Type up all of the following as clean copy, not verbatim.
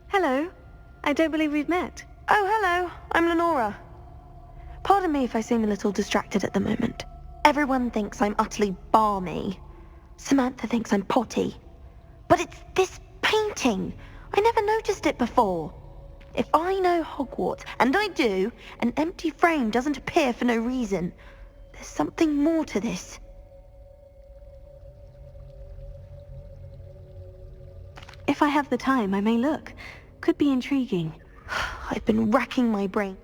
Hello. I don't believe we've met. Oh, hello. I'm Lenora. Pardon me if I seem a little distracted at the moment. Everyone thinks I'm utterly balmy. Samantha thinks I'm potty. But it's this painting. I never noticed it before. If I know Hogwarts, and I do, an empty frame doesn't appear for no reason. There's something more to this. If I have the time, I may look. Could be intriguing. I've been racking my brain.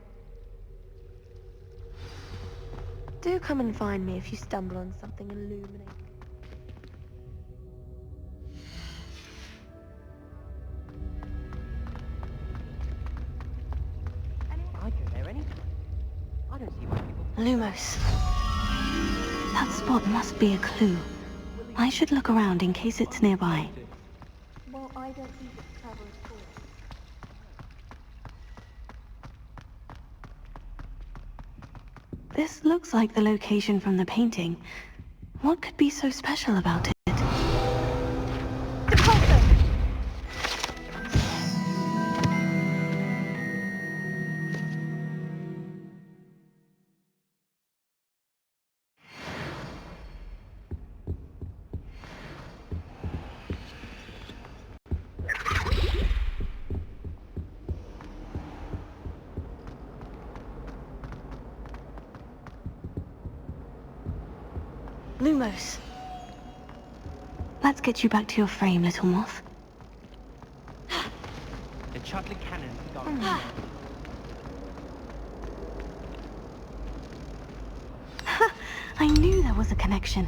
Do come and find me if you stumble on something illuminating. I go there anytime. I don't see why people... Lumos. That spot must be a clue. I should look around in case it's nearby. Well, I don't think it's travel at all. This looks like the location from the painting. What could be so special about it? Lumos. Let's get you back to your frame, little moth. The chocolate cannon gone. I knew there was a connection.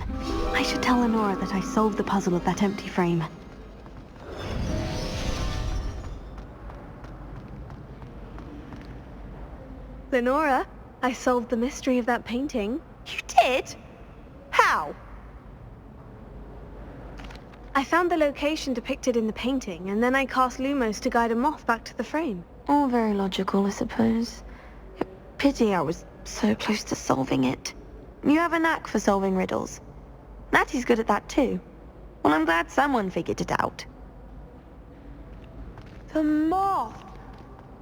I should tell Lenora that I solved the puzzle of that empty frame. Lenora, I solved the mystery of that painting. You did? How? I found the location depicted in the painting, and then I cast Lumos to guide a moth back to the frame. All very logical, I suppose. Pity I was so close to solving it. You have a knack for solving riddles. Natty's good at that too. Well, I'm glad someone figured it out. The moth!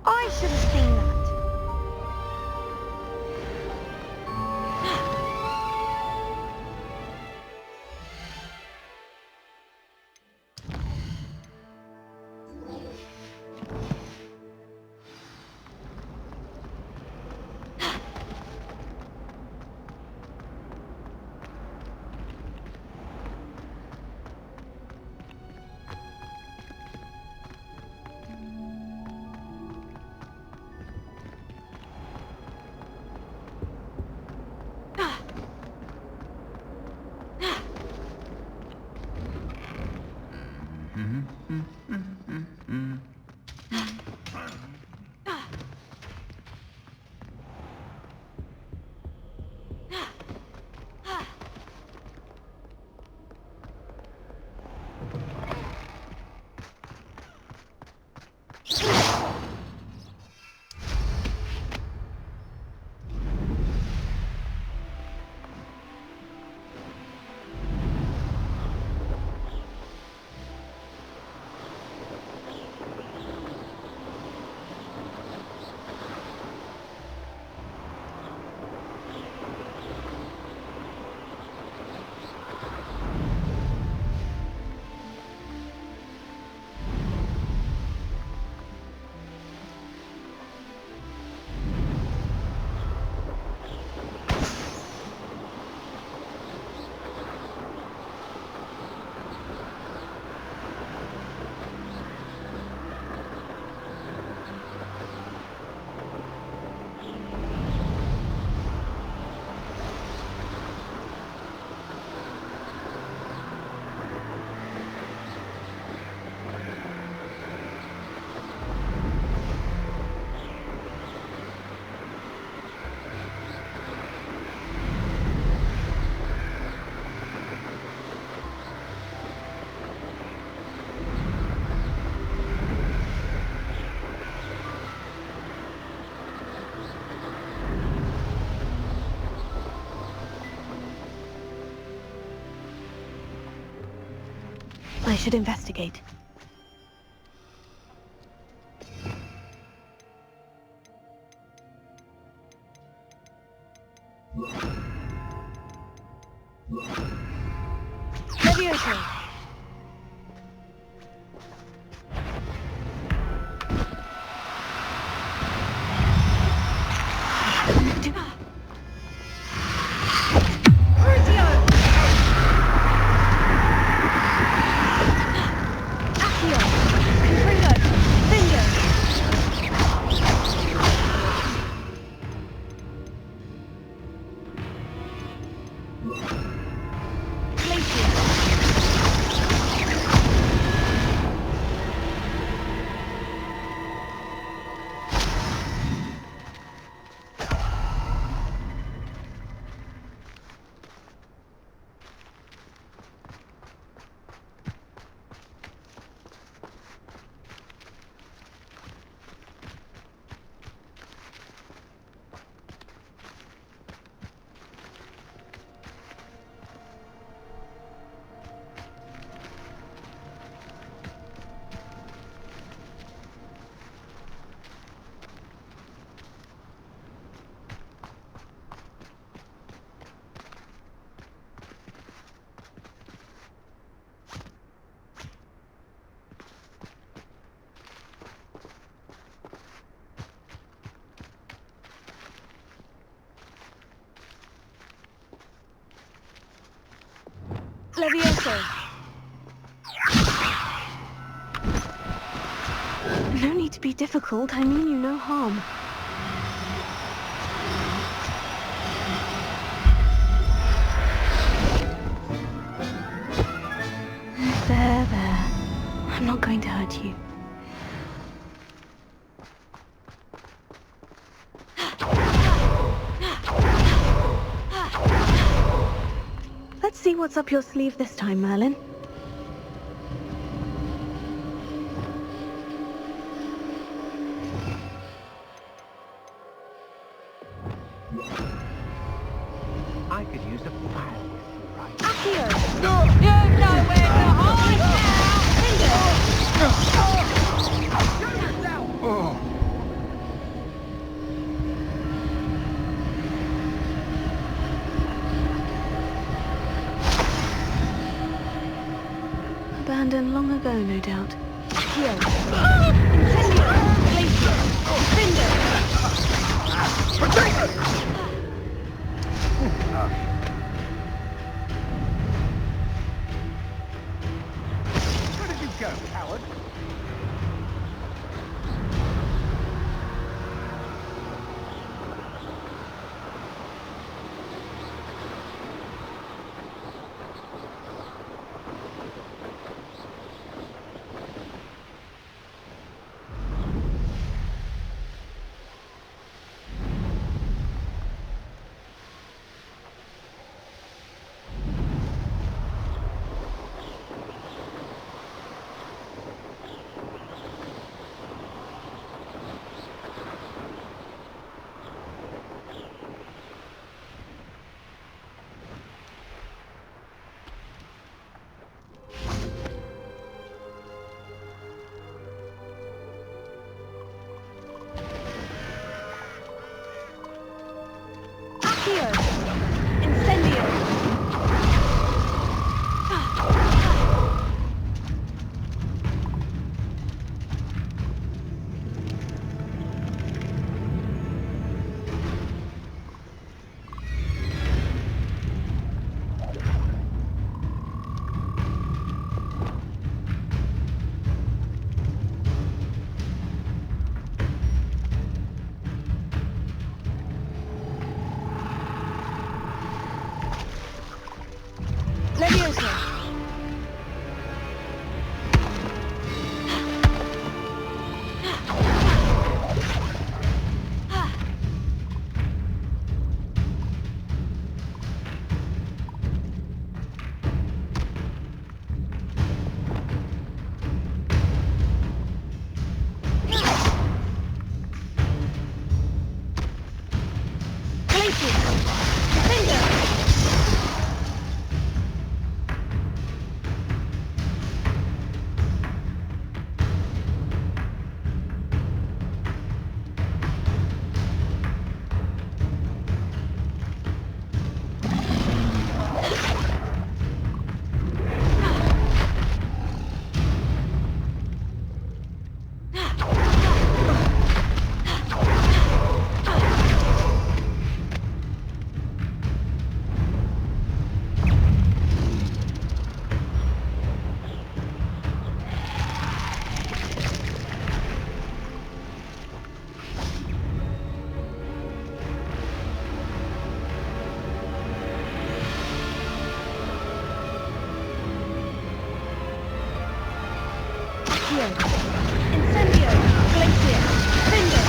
I should have seen that. I should investigate. Levioso! Levioso! No need to be difficult, I mean you no harm. There. I'm not going to hurt you. Let's see what's up your sleeve this time, Merlin. I could use a fire whistle right Accio! You know where to hide now! Oh. Abandoned long ago, no doubt. Accio! Incendio! Glacier! Cinder! Where did you go, coward? Incendio! Accio. Incendio. Glacier. Cinder.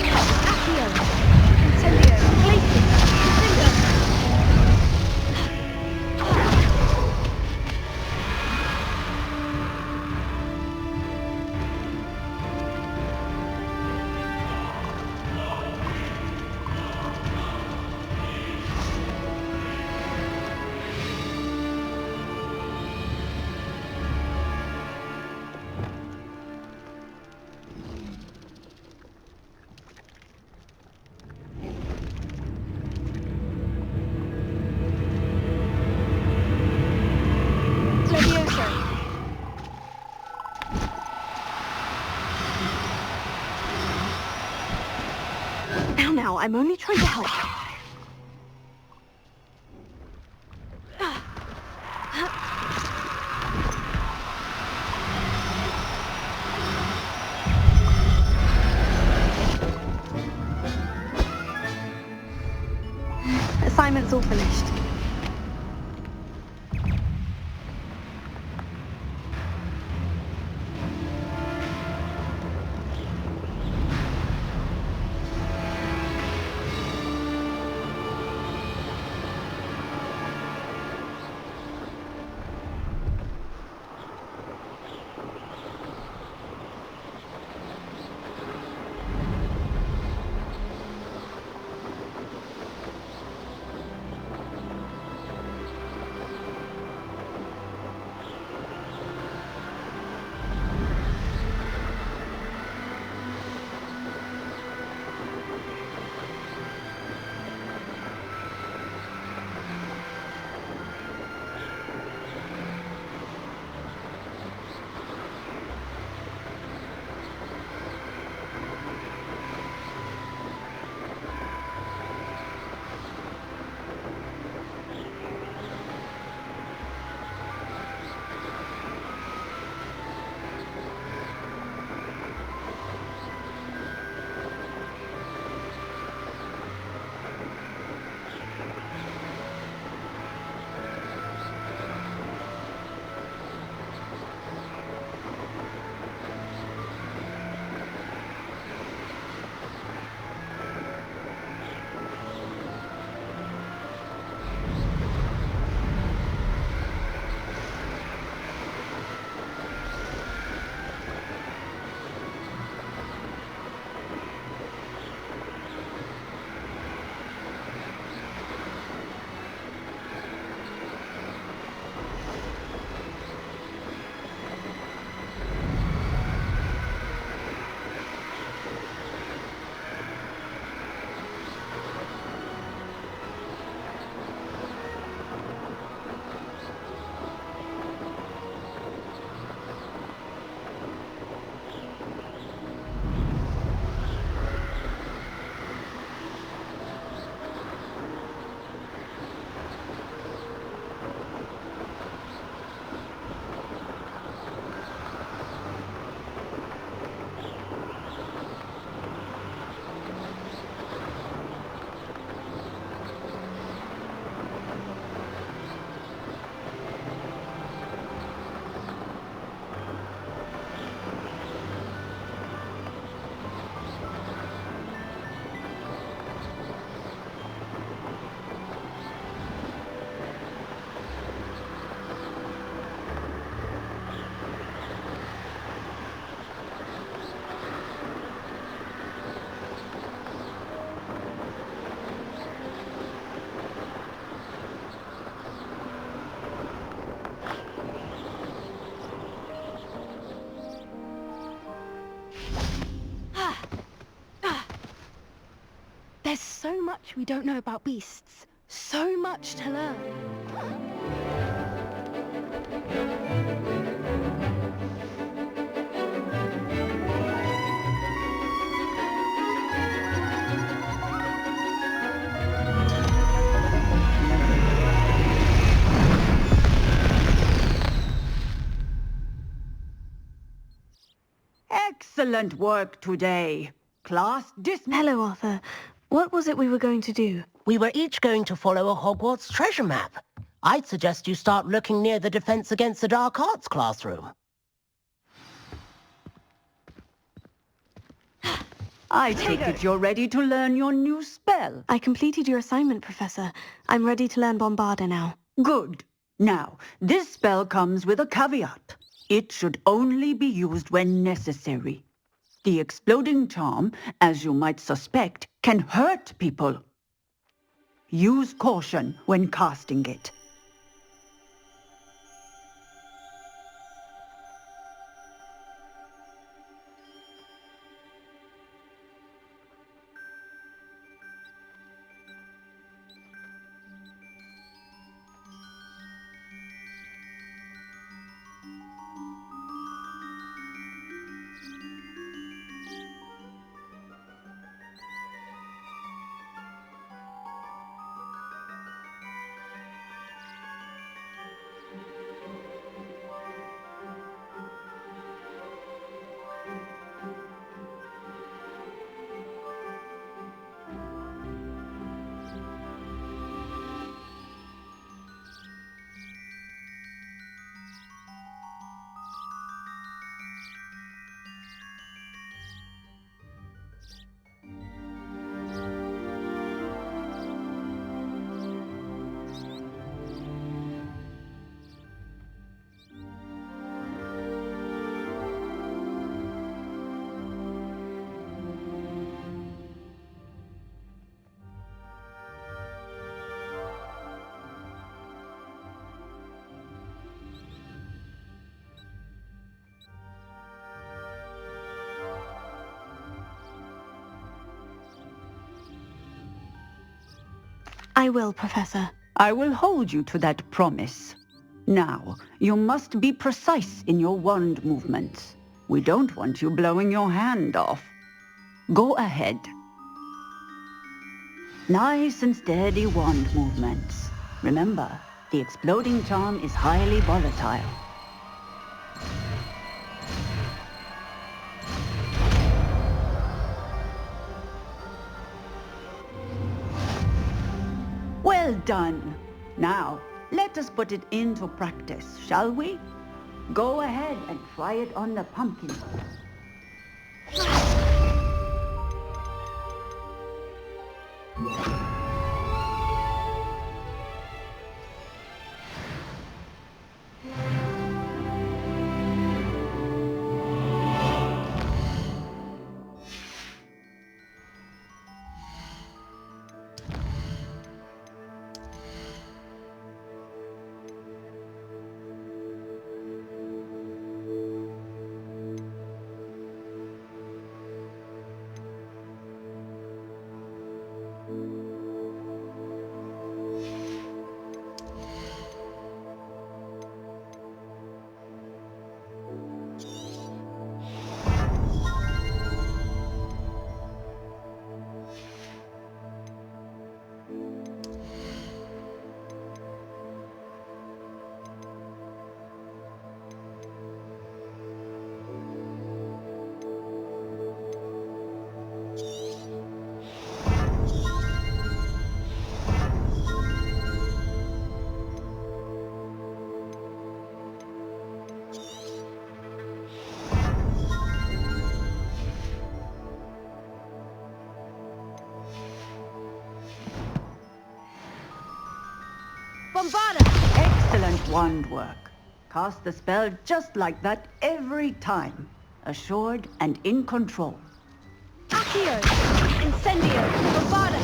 Accio. Incendio. Glacier. Cinder. Levioso. Now, I'm only trying to help. Assignment's all finished. There's so much we don't know about beasts. So much to learn. Excellent work today. Class dismissed. Hello, Arthur. What was it we were going to do? We were each going to follow a Hogwarts treasure map. I'd suggest you start looking near the Defense Against the Dark Arts classroom. I take it you're ready to learn your new spell. I completed your assignment, Professor. I'm ready to learn Bombarda now. Good. Now, this spell comes with a caveat. It should only be used when necessary. The exploding charm, as you might suspect, can hurt people. Use caution when casting it. I will, Professor. I will hold you to that promise. Now, you must be precise in your wand movements. We don't want you blowing your hand off. Go ahead. Nice and steady wand movements. Remember, the exploding charm is highly volatile. Well done. Now, let us put it into practice, shall we? Go ahead and try it on the pumpkin. Bombarda! Excellent wand work. Cast the spell just like that every time. Assured and in control. Accio! Incendio! Bombarda!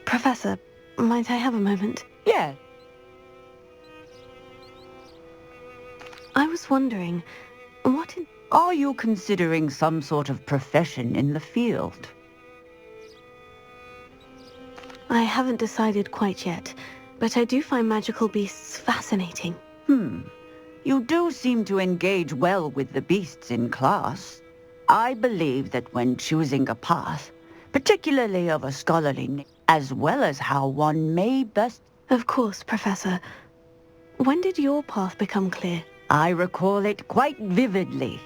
Professor, might I have a moment? Yeah. I was wondering, what in... Are you considering some sort of profession in the field? I haven't decided quite yet, but I do find magical beasts fascinating. You do seem to engage well with the beasts in class. I believe that when choosing a path, particularly of a scholarly nature, as well as how one may best... Of course, Professor. When did your path become clear? I recall it quite vividly.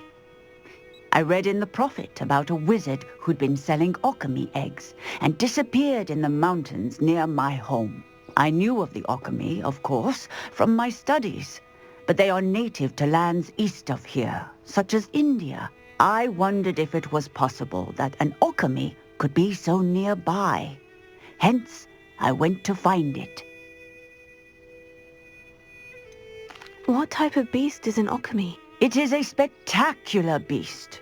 I read in the Prophet about a wizard who'd been selling alchemy eggs and disappeared in the mountains near my home. I knew of the alchemy, of course, from my studies, but they are native to lands east of here, such as India. I wondered if it was possible that an alchemy could be so nearby. Hence, I went to find it. What type of beast is an alchemy? It is a spectacular beast.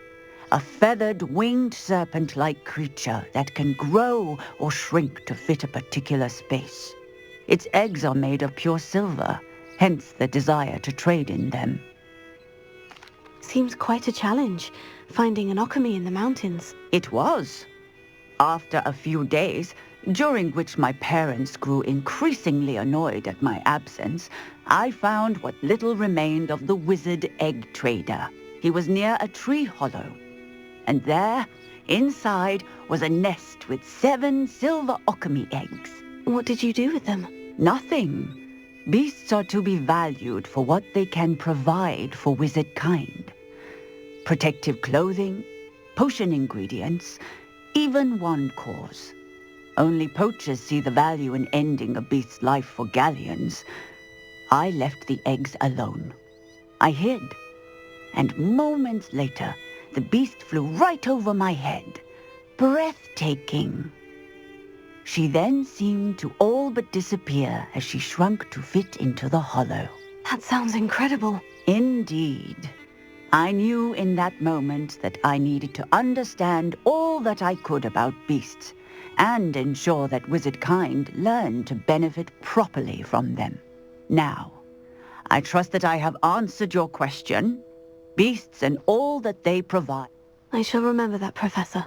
A feathered, winged serpent-like creature that can grow or shrink to fit a particular space. Its eggs are made of pure silver, hence the desire to trade in them. Seems quite a challenge, finding an alchemy in the mountains. It was. After a few days, during which my parents grew increasingly annoyed at my absence, I found what little remained of the wizard egg trader. He was near a tree hollow. And there, inside, was a nest with 7 silver alchemy eggs. What did you do with them? Nothing. Beasts are to be valued for what they can provide for wizard kind. Protective clothing, potion ingredients, even wand cores. Only poachers see the value in ending a beast's life for galleons. I left the eggs alone. I hid, and moments later, the beast flew right over my head. Breathtaking. She then seemed to all but disappear as she shrunk to fit into the hollow. That sounds incredible. Indeed. I knew in that moment that I needed to understand all that I could about beasts and ensure that wizard kind learned to benefit properly from them. Now, I trust that I have answered your question. Beasts and all that they provide. I shall remember that, Professor.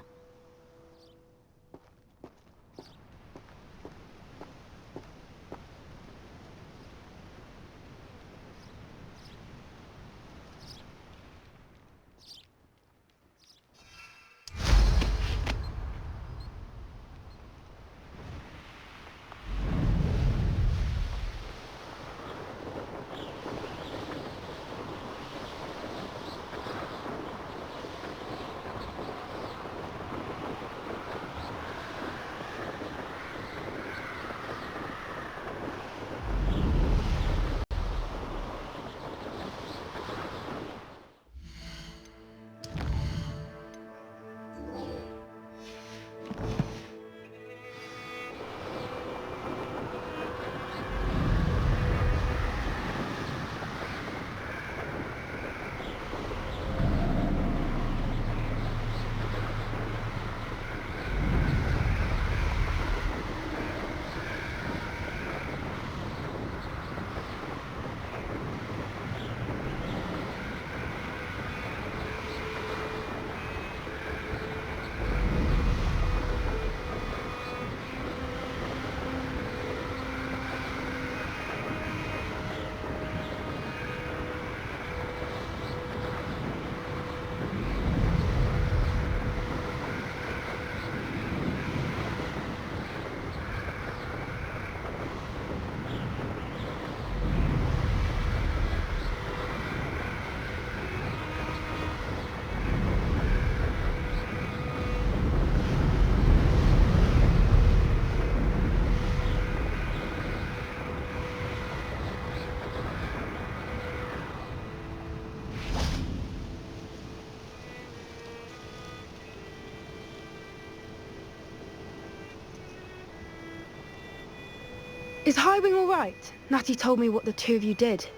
Is Highwing all right? Natty told me what the two of you did.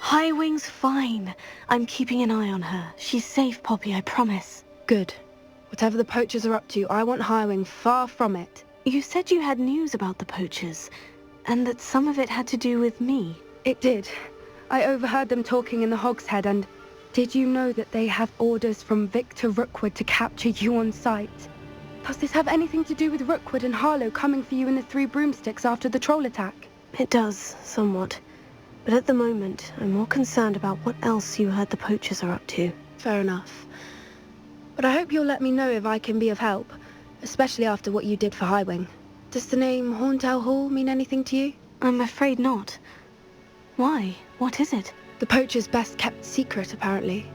Highwing's fine. I'm keeping an eye on her. She's safe, Poppy, I promise. Good. Whatever the poachers are up to, I want Highwing far from it. You said you had news about the poachers, and that some of it had to do with me. It did. I overheard them talking in the Hogshead, and did you know that they have orders from Victor Rookwood to capture you on sight? Does this have anything to do with Rookwood and Harlow coming for you in the Three Broomsticks after the troll attack? It does, somewhat. But at the moment, I'm more concerned about what else you heard the poachers are up to. Fair enough. But I hope you'll let me know if I can be of help, especially after what you did for Highwing. Does the name Horntail Hall mean anything to you? I'm afraid not. Why? What is it? The poachers' best kept secret, apparently.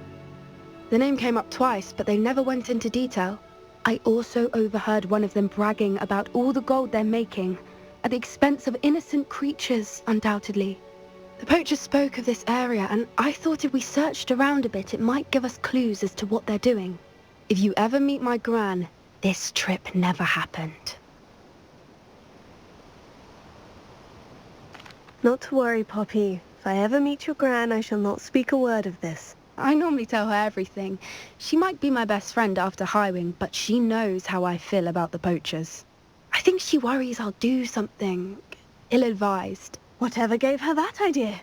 The name came up twice, but they never went into detail. I also overheard one of them bragging about all the gold they're making, at the expense of innocent creatures, undoubtedly. The poachers spoke of this area, and I thought if we searched around a bit, it might give us clues as to what they're doing. If you ever meet my gran, this trip never happened. Not to worry, Poppy. If I ever meet your gran, I shall not speak a word of this. I normally tell her everything. She might be my best friend after Highwing, but she knows how I feel about the poachers. I think she worries I'll do something ill-advised. Whatever gave her that idea?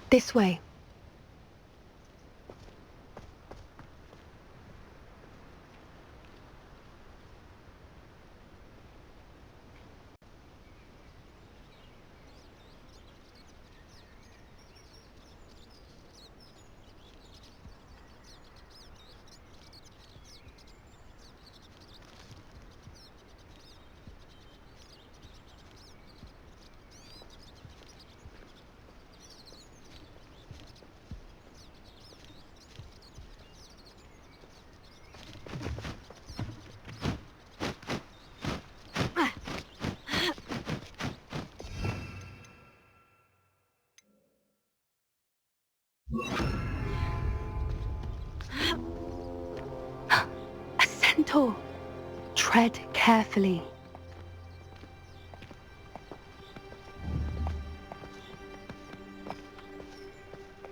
This way. A centaur. Tread carefully.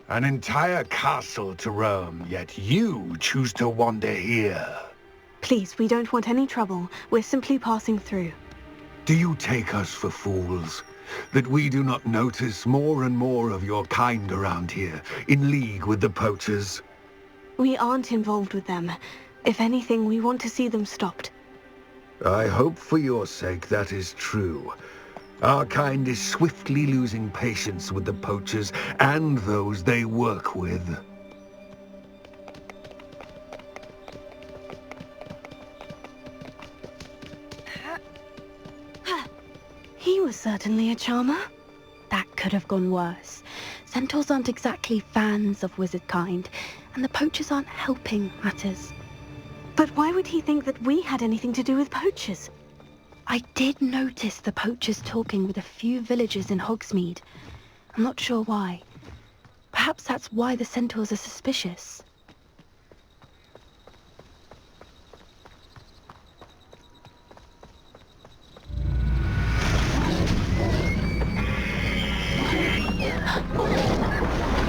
An entire castle to roam, yet you choose to wander here. Please, we don't want any trouble. We're simply passing through. Do you take us for fools? That we do not notice more and more of your kind around here, in league with the poachers? We aren't involved with them. If anything, we want to see them stopped. I hope for your sake that is true. Our kind is swiftly losing patience with the poachers and those they work with. He was certainly a charmer. That could have gone worse. Centaurs aren't exactly fans of wizard kind, and the poachers aren't helping matters. But why would he think that we had anything to do with poachers? I did notice the poachers talking with a few villagers in Hogsmeade. I'm not sure why. Perhaps that's why the centaurs are suspicious.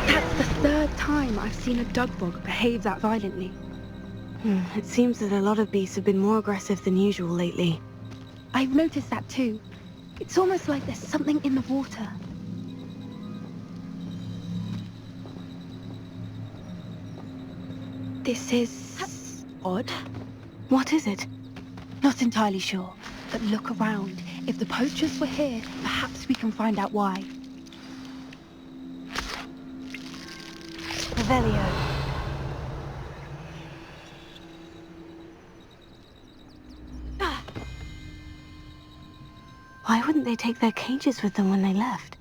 That's the third time I've seen a dugbog behave that violently. It seems that a lot of beasts have been more aggressive than usual lately. I've noticed that too. It's almost like there's something in the water. This is odd. What is it? Not entirely sure, but look around. If the poachers were here, perhaps we can find out why. Revelio. Why wouldn't they take their cages with them when they left?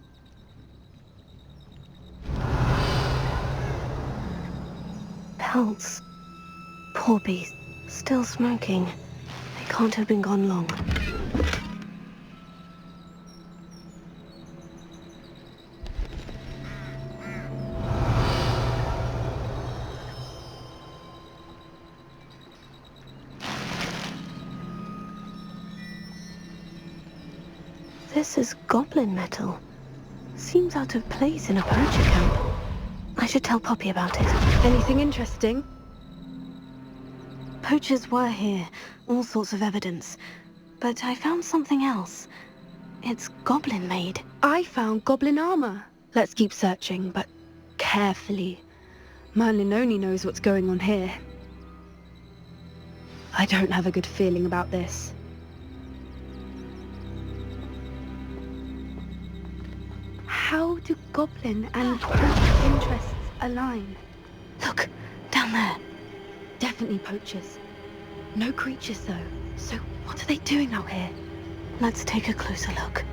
Pelts. Poor beast. Still smoking. They can't have been gone long. This is goblin metal. seems out of place in a poacher camp. I should tell Poppy about it. Anything interesting? Poachers were here, all sorts of evidence. But I found something else. It's goblin-made. I found goblin armor. Let's keep searching, but carefully. Merlin only knows what's going on here. I don't have a good feeling about this. How do goblin and poacher interests align? Look, down there. Definitely poachers. No creatures though. So what are they doing out here? Let's take a closer look.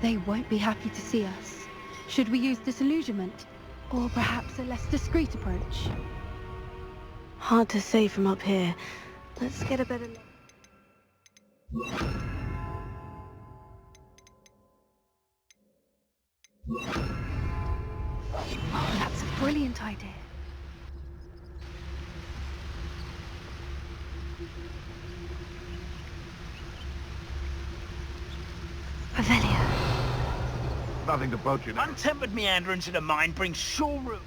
They won't be happy to see us. Should we use disillusionment? Or perhaps a less discreet approach? Hard to say from up here. Let's get a better look. Oh, that's a brilliant idea. Avelia. Nothing to poach in. Untempered meander into the mine brings sure root.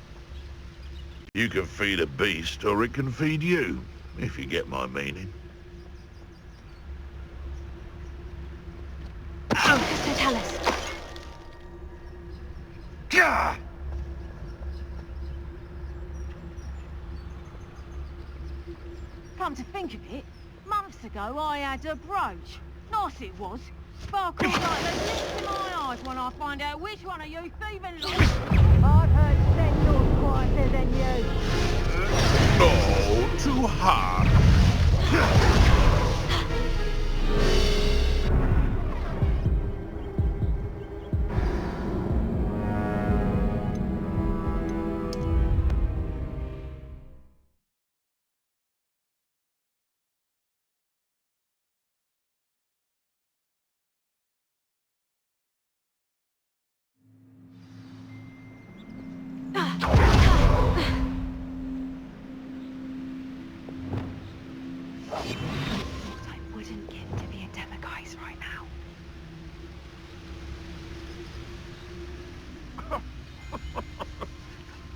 You can feed a beast, or it can feed you, if you get my meaning. Mr. Tallis. Gah! Come to think of it, months ago I had a brooch. Nice it was. Sparkled like the lips in my eyes when I find out which one of you thieving lot. I've heard Senyor's quieter than you. Oh, too hard. I wouldn't give to be a demiguise right now.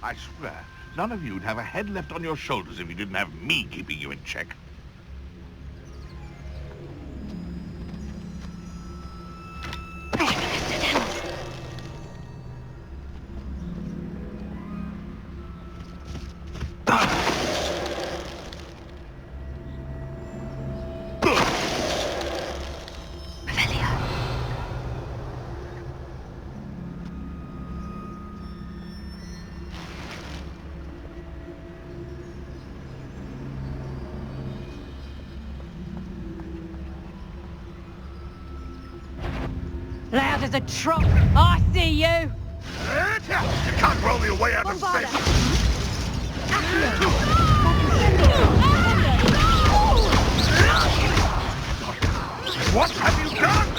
I swear, none of you'd have a head left on your shoulders if you didn't have me keeping you in check. Mr. Tallis. Avelia. Loud as a trot. I see you. You can't roll me away out of space. What have you done?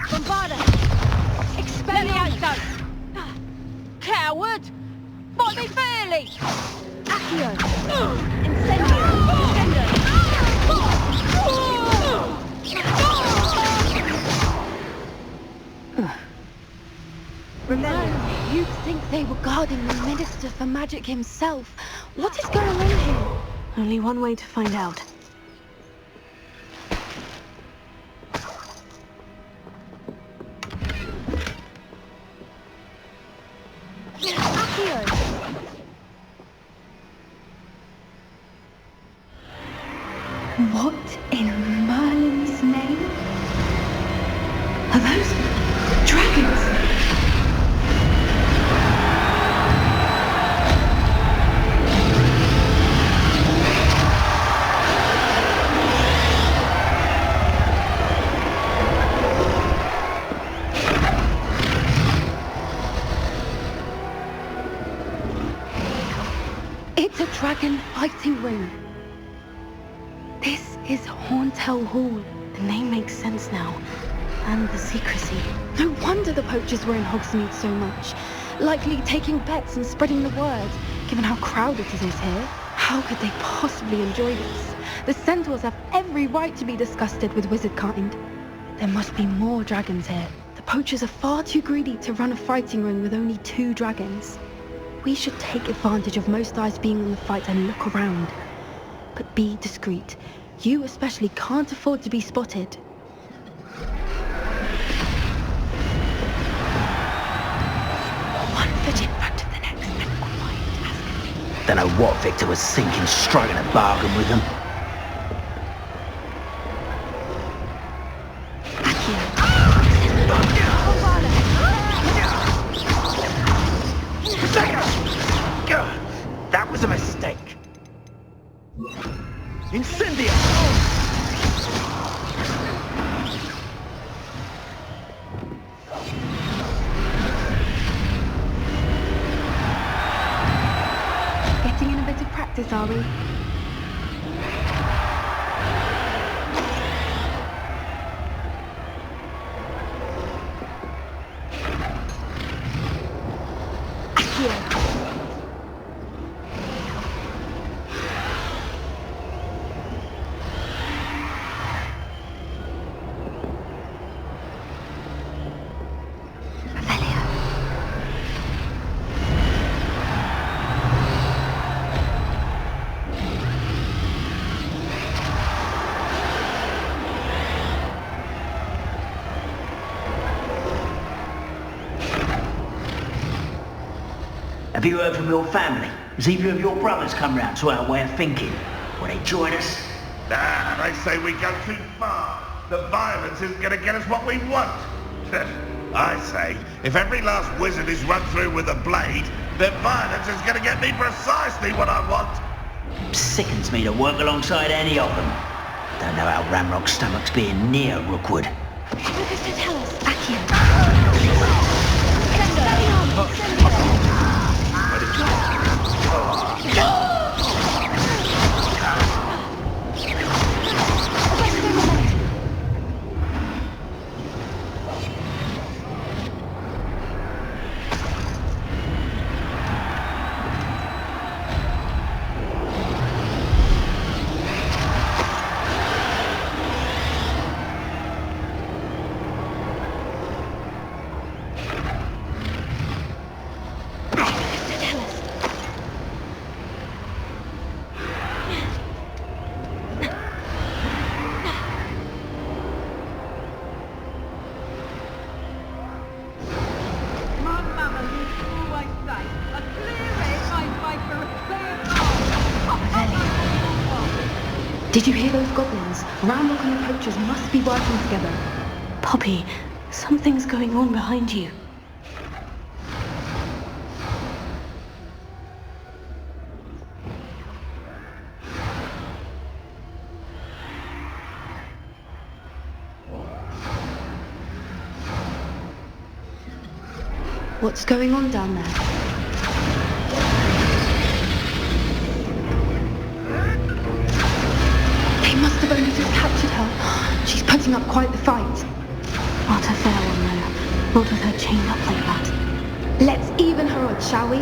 Bombarda! Expelliarmus! Coward! Fight me fairly! Accio! Incendio! Remember, you'd think they were guarding the Minister for Magic himself. What is going on here? Only one way to find out. Accio! What in Merlin's name? Are those dragons? It's a dragon fighting ring. This is Hauntel Hall. The name makes sense now. And the secrecy. No wonder the poachers were in Hogsmeade so much. Likely taking bets and spreading the word, given how crowded it is here. How could they possibly enjoy this? The centaurs have every right to be disgusted with wizard kind. There must be more dragons here. The poachers are far too greedy to run a fighting ring with only 2 dragons. We should take advantage of most eyes being on the fight and look around. But be discreet. You especially can't afford to be spotted. One foot in front of the next and quiet as can be. Don't know what Victor was thinking, striking a bargain with them. That was a mistake. Incendio! Getting in a bit of practice, are we? Have you heard from your family? Has either of your brothers come round to our way of thinking? Will they join us? Nah, they say we go too far. The violence isn't going to get us what we want. I say, if every last wizard is run through with a blade, then violence is going to get me precisely what I want. Sickens me to work alongside any of them. Don't know how Ramrock's stomach's being near Rookwood. Lucas to tell us, Accio. Did you hear those goblins? Ramrock and the poachers must be working together. Poppy, something's going on behind you. What's going on down there? They must have only just captured her. She's putting up quite the fight. Not a fair one, though. Not with her chained up like that. Let's even her odds, shall we?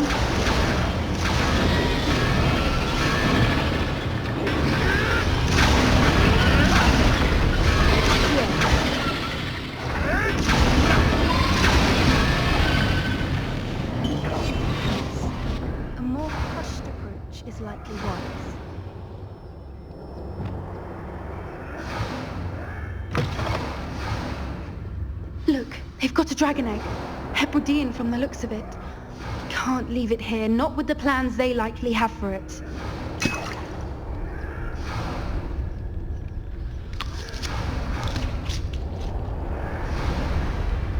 A more hushed approach is likely wise. Look, they've got a dragon egg. Hebridean from the looks of it. Can't leave it here, not with the plans they likely have for it.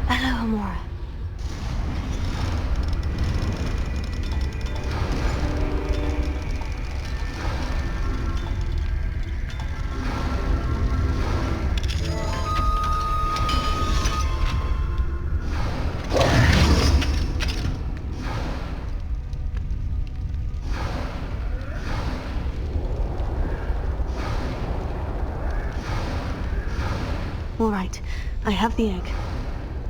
Hello, Amora. All right, I have the egg.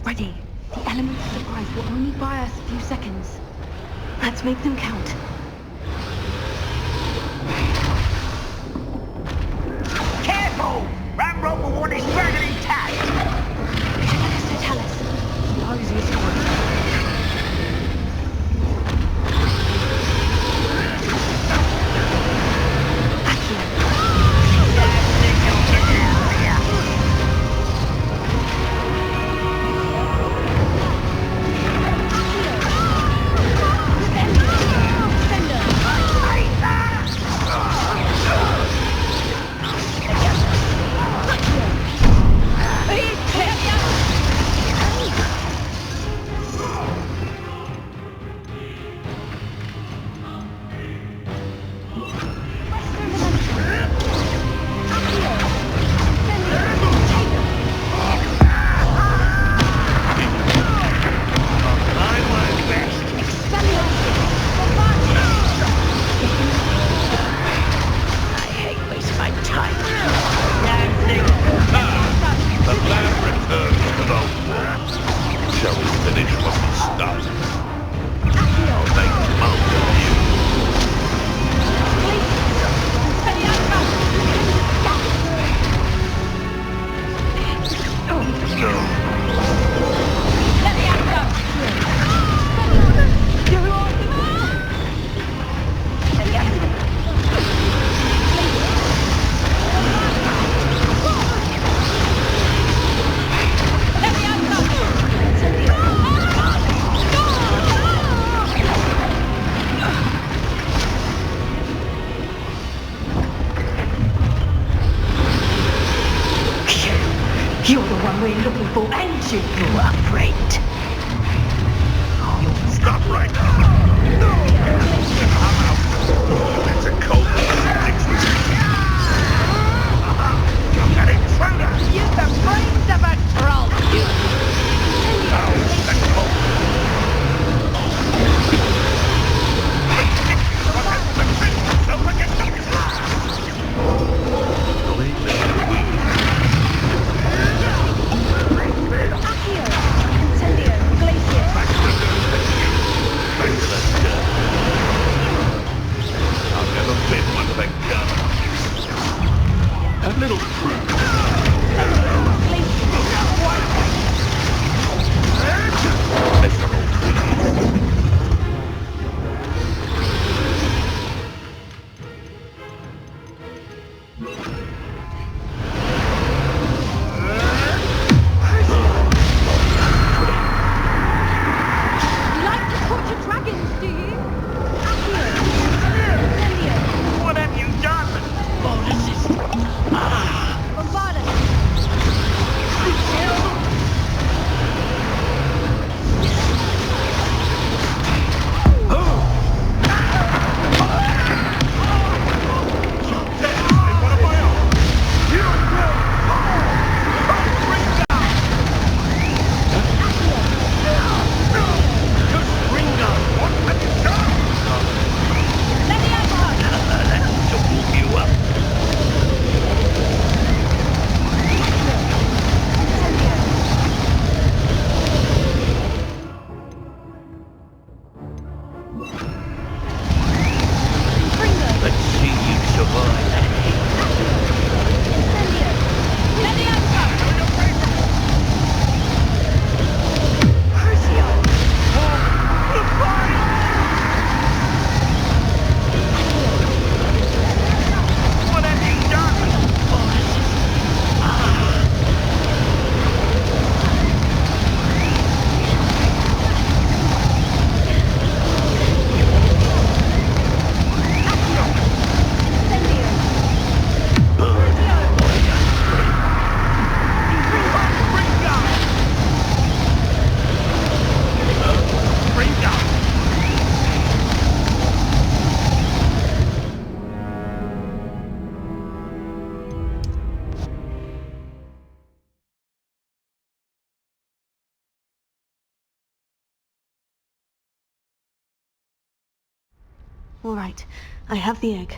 Ready. The element of surprise will only buy us a few seconds. Let's make them count. Careful! That rope will want his dragon intact! Tell us. You're the one we're looking for, and you're afraid. Stop right now! I'm out. That's a cold an intruder! You've the brains of a troll, you! I've never been one, thank God. A little crude. You like to torture dragons, do you? What have you done? Oh, this is... Bombard us! Let's see you survive. What have you done? Oh, this is... All right, I have the egg.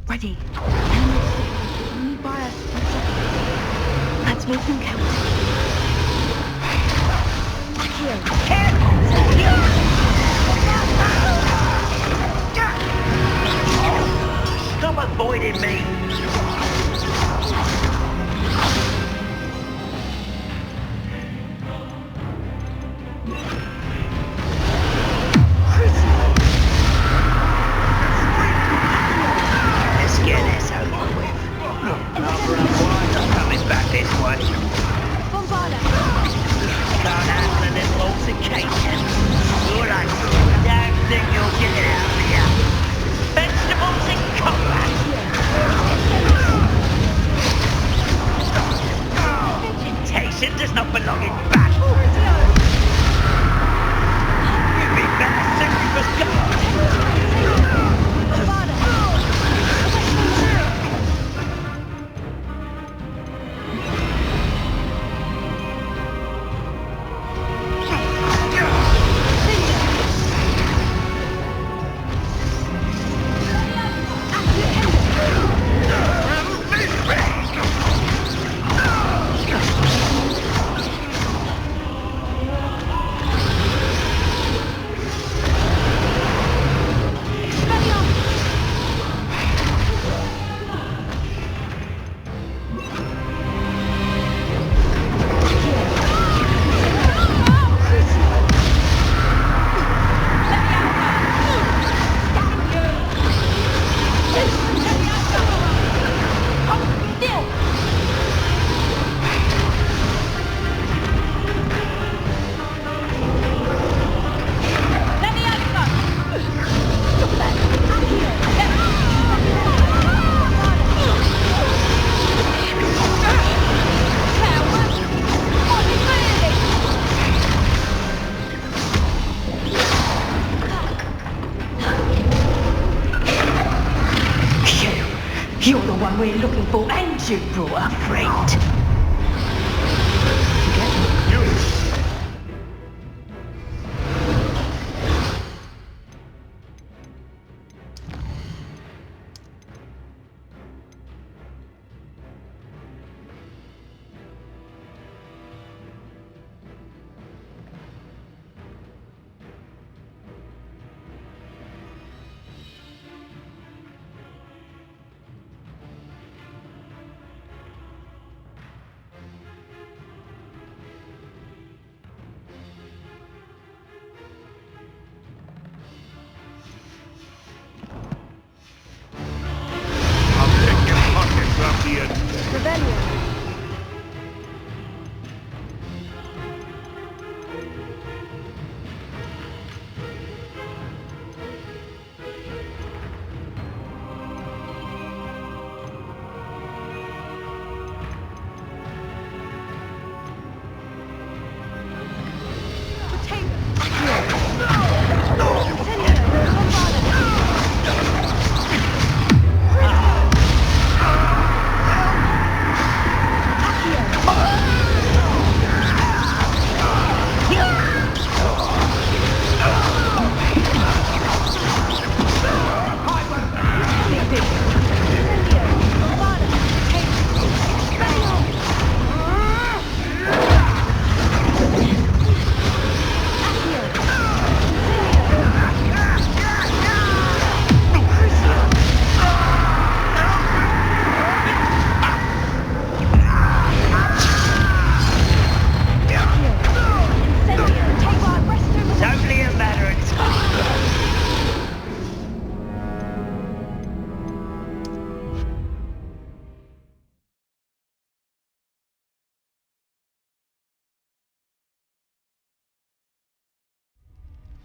Ready. The element of surprise will only buy us a few seconds. Let's Let's make them count. Stop avoiding me! Let's get this over with. I'm coming back this way. Can't handle a little altercation. All I don't think you'll get it out of here. Vegetables in combat. Vegetation does not belong in battle. You'd be better suited for God. You're the one we're looking for, and you brought a friend.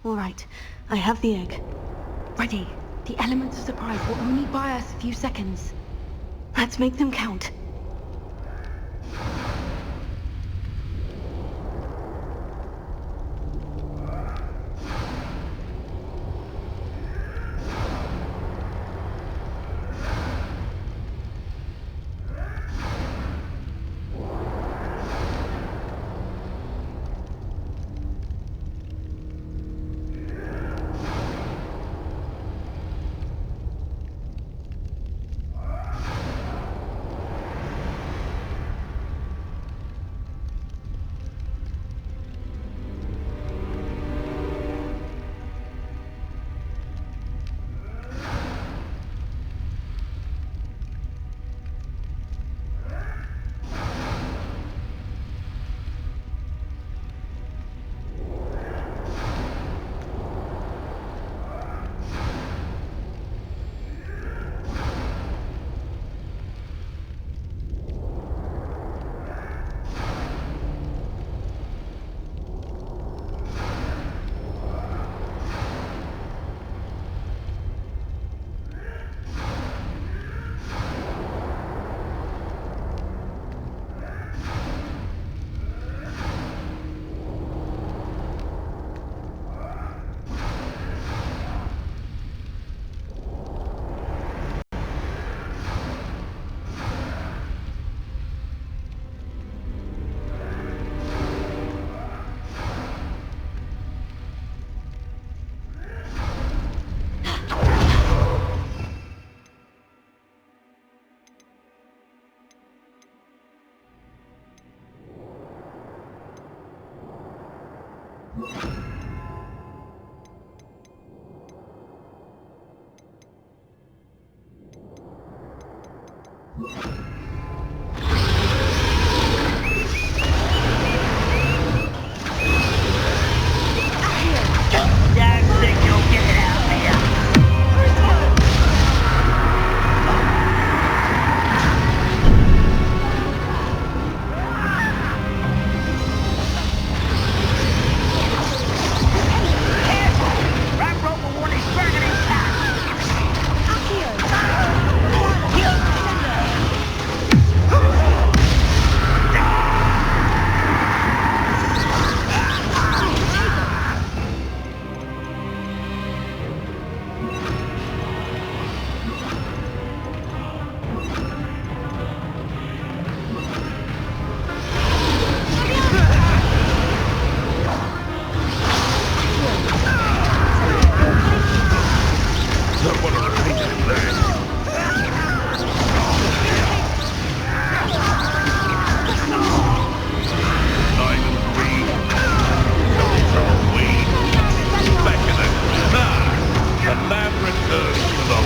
All right, I have the egg. Ready. The elements of surprise will only buy us a few seconds. Let's make them count. Don't think you'll get out of here. Careful! That rope will want his dragon intact. Don't want to repeat it there. Diamond green. Control weed. Mechanism. The lab returns to the...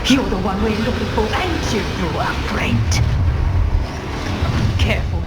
You're the one we're looking for, ain't you? You are great. Careful.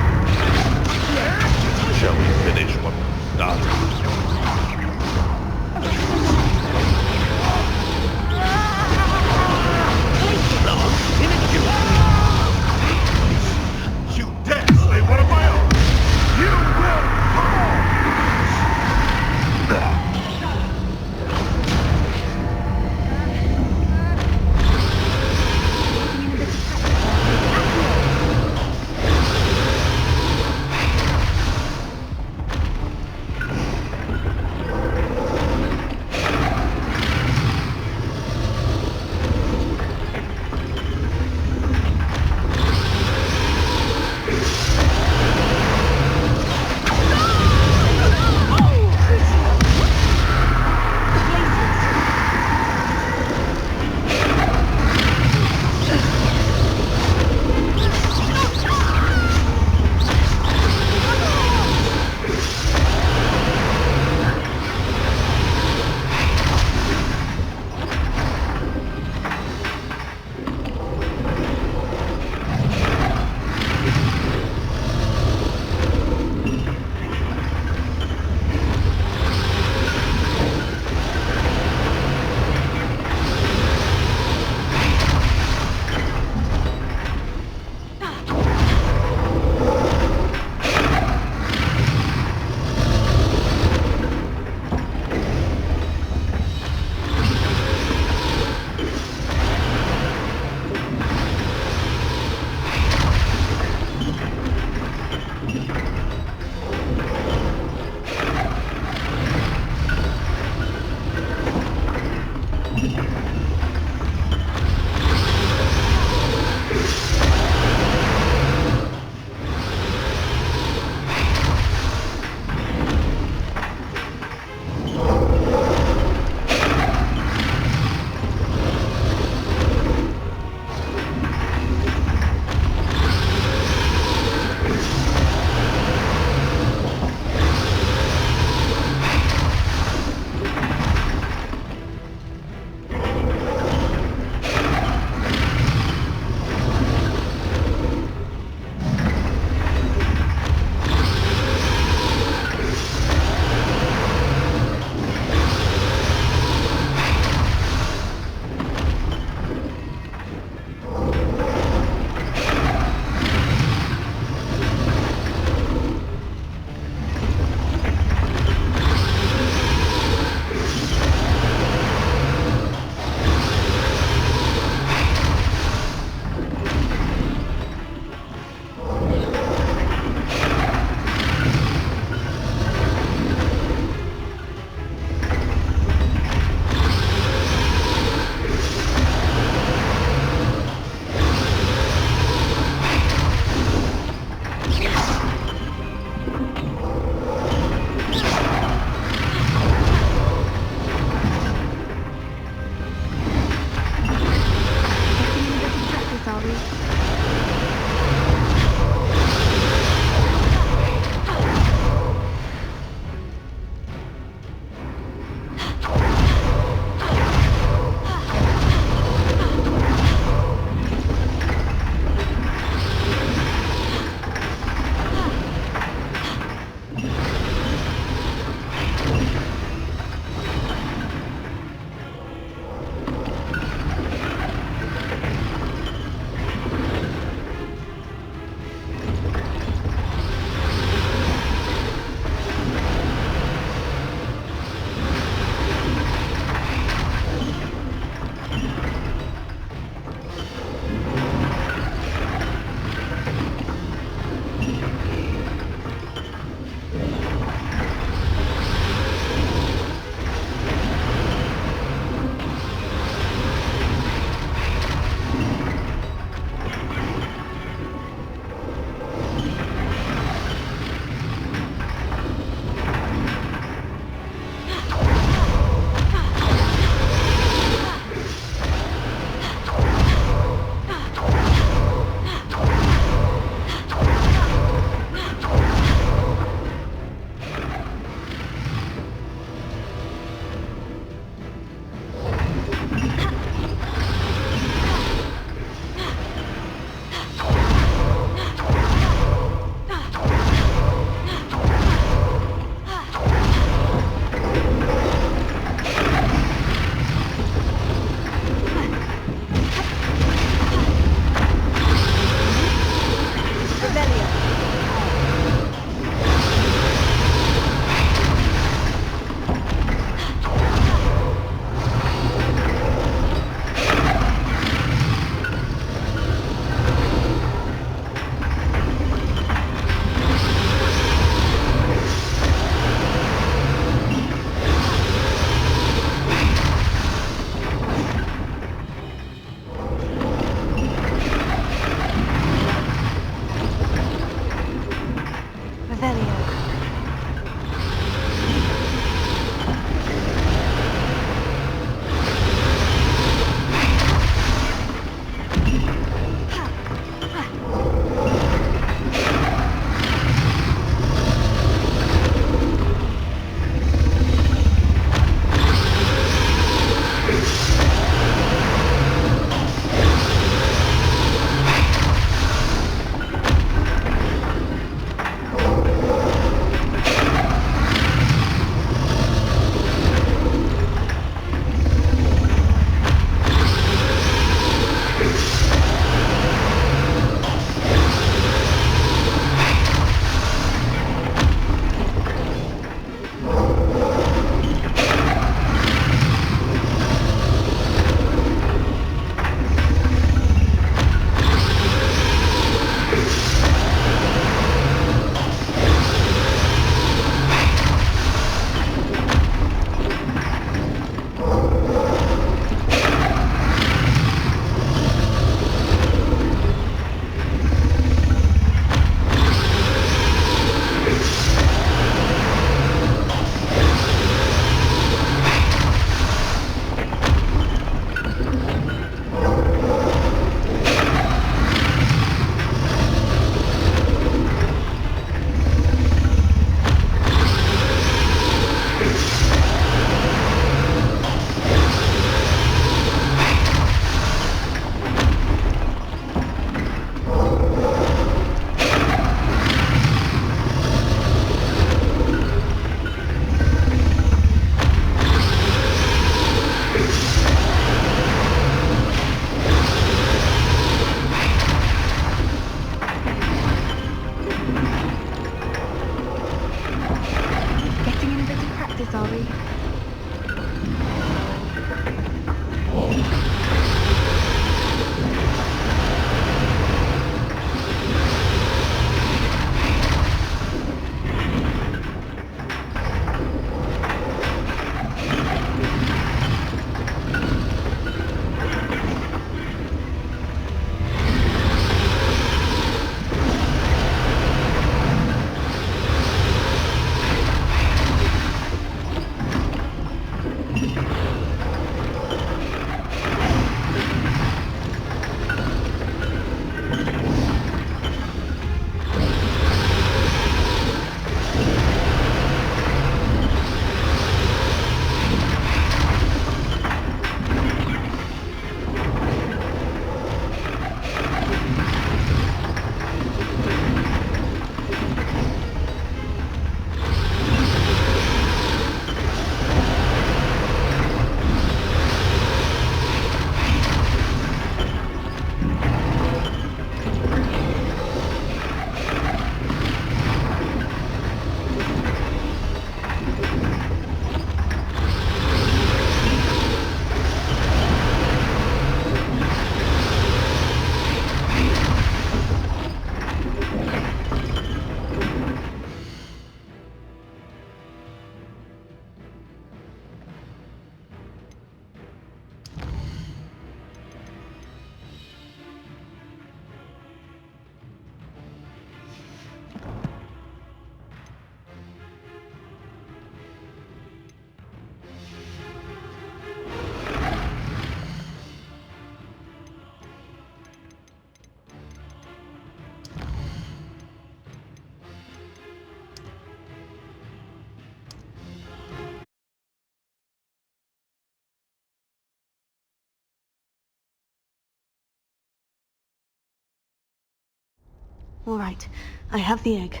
All right, I have the egg.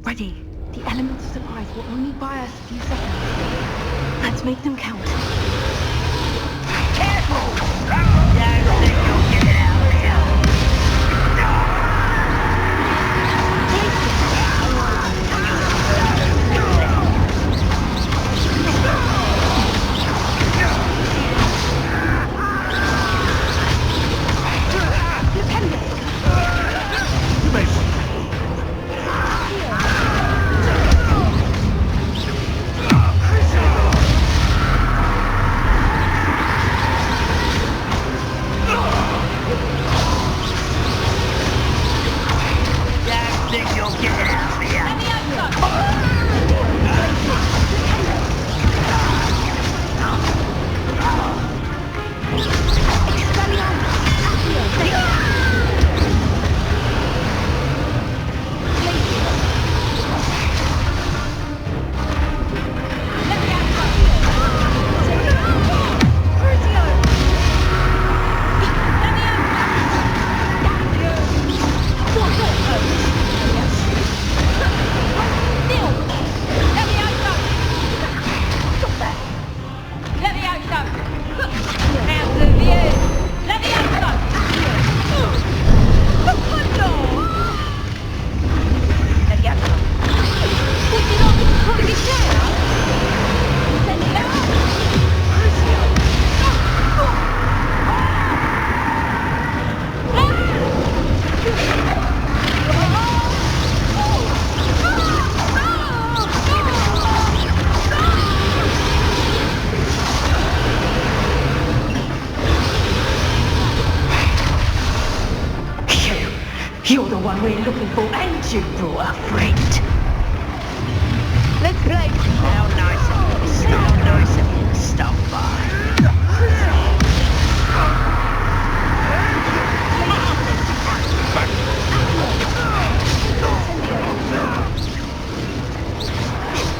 Ready. The element of surprise will only buy us a few seconds. Let's make them count. Careful! Don't think you'll get it out of here. You're the one we're looking for, and you brought a friend. Let's play. How nice of you. How nice of you to stop by.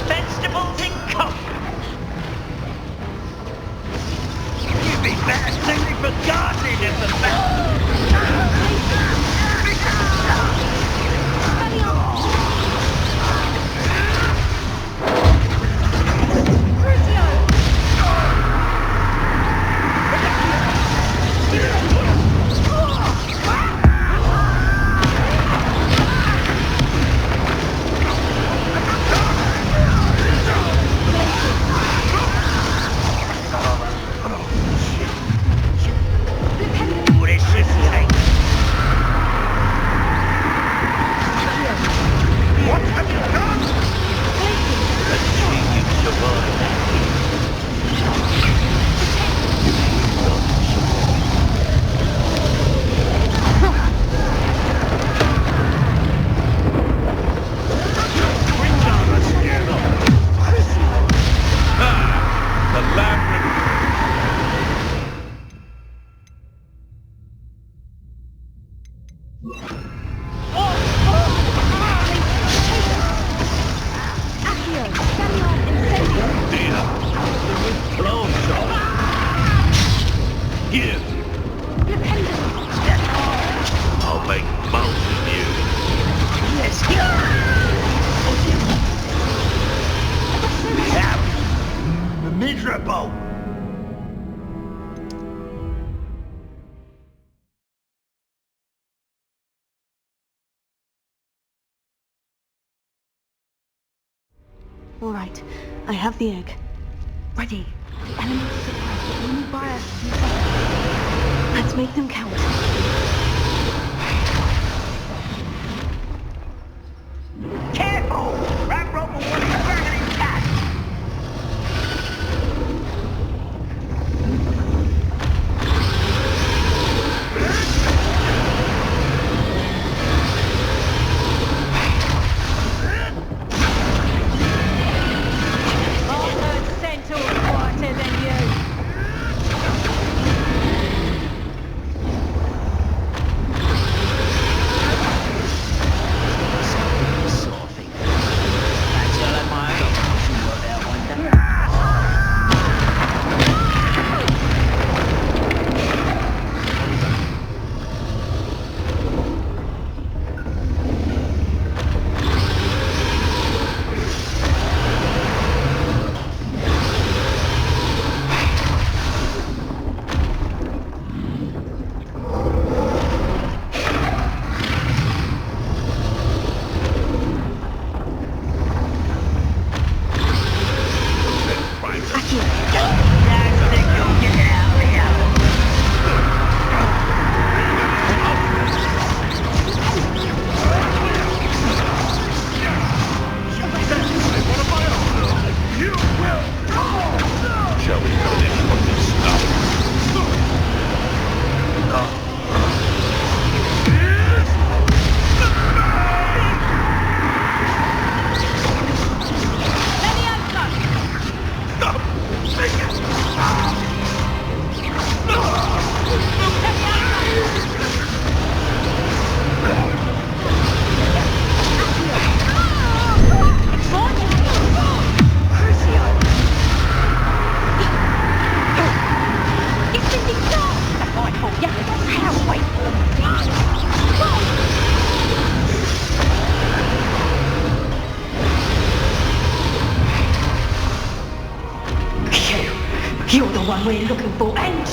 Vegetables and coke. You'd be better simply for gardening than for miserable. All right, I have the egg. Ready. The element of surprise will only buy us a few seconds. Let's make them count. Careful! That rope will want to burn it intact. I've heard centaurs quieter than you.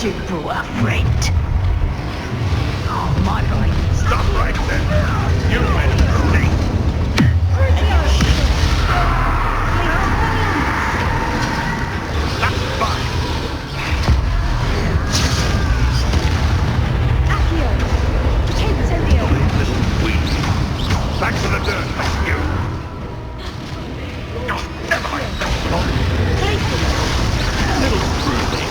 She brought a friend. Oh, my right. Stop right there. You made a mistake. That's fine. Little weed. Back to the dirt, you. Oh, never mind. Little screw thing.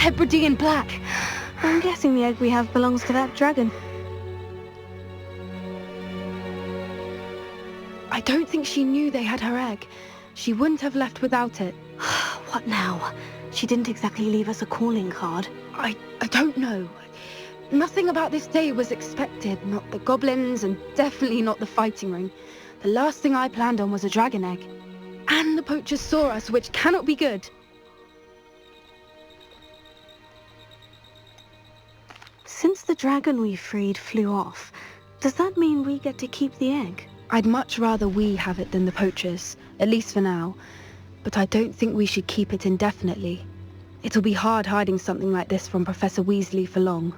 Hebridean black. I'm guessing the egg we have belongs to that dragon. I don't think she knew they had her egg. She wouldn't have left without it. What now? She didn't exactly leave us a calling card. I don't know. Nothing about this day was expected. Not the goblins, and definitely not the fighting ring. The last thing I planned on was a dragon egg. And the poachers saw us, which cannot be good. Since the dragon we freed flew off, does that mean we get to keep the egg? I'd much rather we have it than the poachers, at least for now. But I don't think we should keep it indefinitely. It'll be hard hiding something like this from Professor Weasley for long.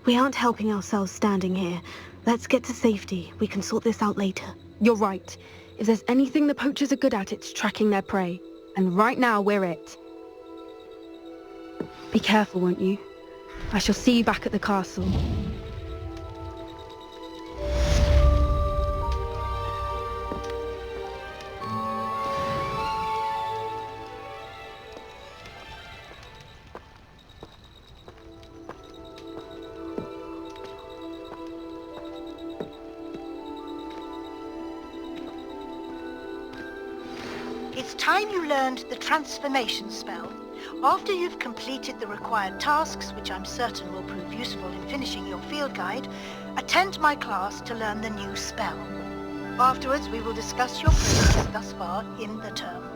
We aren't helping ourselves standing here. Let's get to safety. We can sort this out later. You're right. If there's anything the poachers are good at, it's tracking their prey. And right now, we're it. Be careful, won't you? I shall see you back at the castle. It's time you learned the transformation spell. After you've completed the required tasks, which I'm certain will prove useful in finishing your field guide, attend my class to learn the new spell. Afterwards, we will discuss your progress thus far in the term.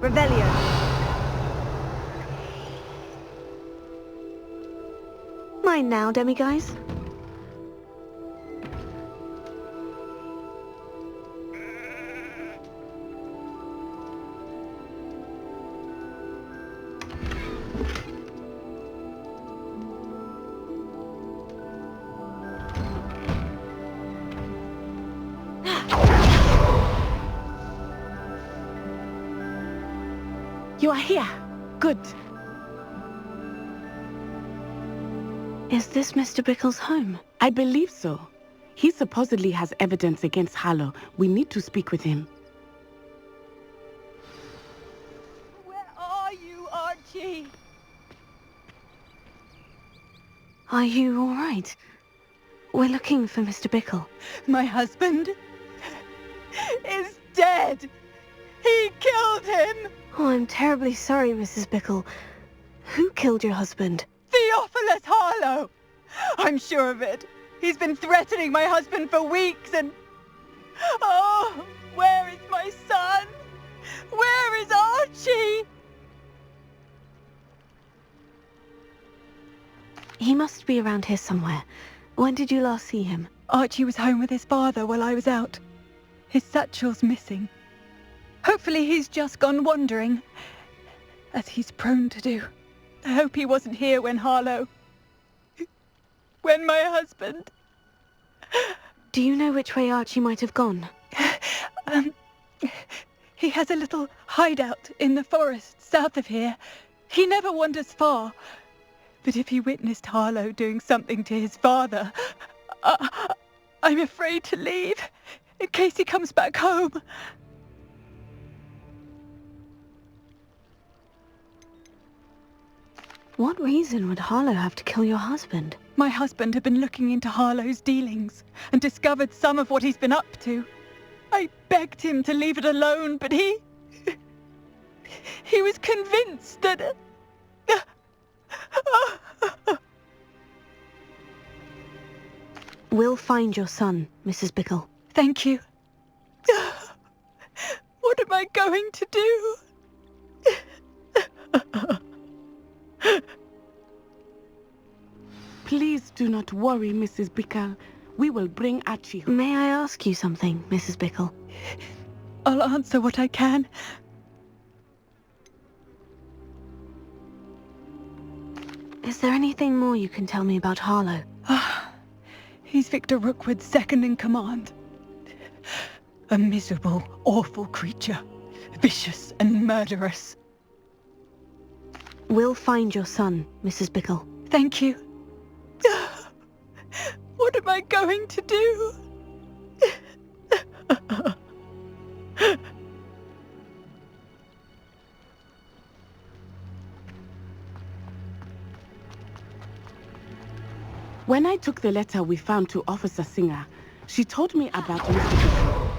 Revelio. Mine now, demiguise. You are here. Good. Is this Mr. Bickle's home? I believe so. He supposedly has evidence against Harlow. We need to speak with him. Where are you, Archie? Are you all right? We're looking for Mr. Bickle. My husband is dead. He killed him. Oh, I'm terribly sorry, Mrs. Bickle. Who killed your husband? Theophilus Harlow. I'm sure of it. He's been threatening my husband for weeks and... Oh, where is my son? Where is Archie? He must be around here somewhere. When did you last see him? Archie was home with his father while I was out. His satchel's missing. Hopefully he's just gone wandering, as he's prone to do. I hope he wasn't here when Harlow... when my husband... Do you know which way Archie might have gone? He has a little hideout in the forest south of here. He never wanders far. But if he witnessed Harlow doing something to his father, I'm afraid to leave, in case he comes back home. What reason would Harlow have to kill your husband? My husband had been looking into Harlow's dealings and discovered some of what he's been up to. I begged him to leave it alone, but he was convinced that... We'll find your son, Mrs. Bickle. Thank you. What am I going to do? Please do not worry, Mrs. Bickle. We will bring Archie home. May I ask you something, Mrs. Bickle? I'll answer what I can. Is there anything more you can tell me about Harlow? He's Victor Rookwood's second in command. A miserable, awful creature. Vicious and murderous. We'll find your son, Mrs. Bickle. Thank you. What am I going to do? When I took the letter we found to Officer Singer, she told me about Mr. Bickle.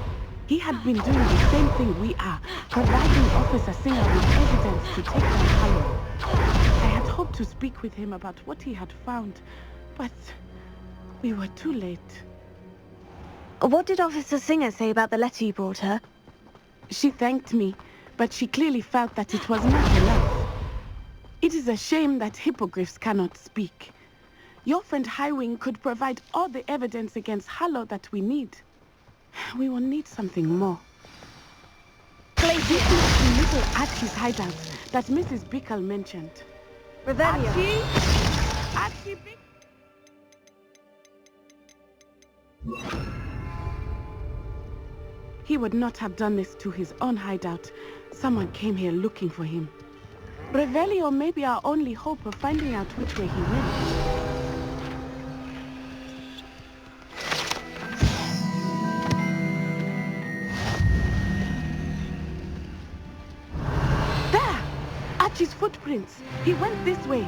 He had been doing the same thing we are, providing Officer Singer with evidence to take down Harlow. I had hoped to speak with him about what he had found, but we were too late. What did Officer Singer say about the letter you brought her? She thanked me, but she clearly felt that it was not enough. It is a shame that hippogriffs cannot speak. Your friend Highwing could provide all the evidence against Harlow that we need. We will need something more. This is the little Archie's hideout that Mrs. Bickle mentioned. Revelio. Archie He would not have done this to his own hideout. Someone came here looking for him. Revelio may be our only hope of finding out which way he went. Archie's footprints. He went this way.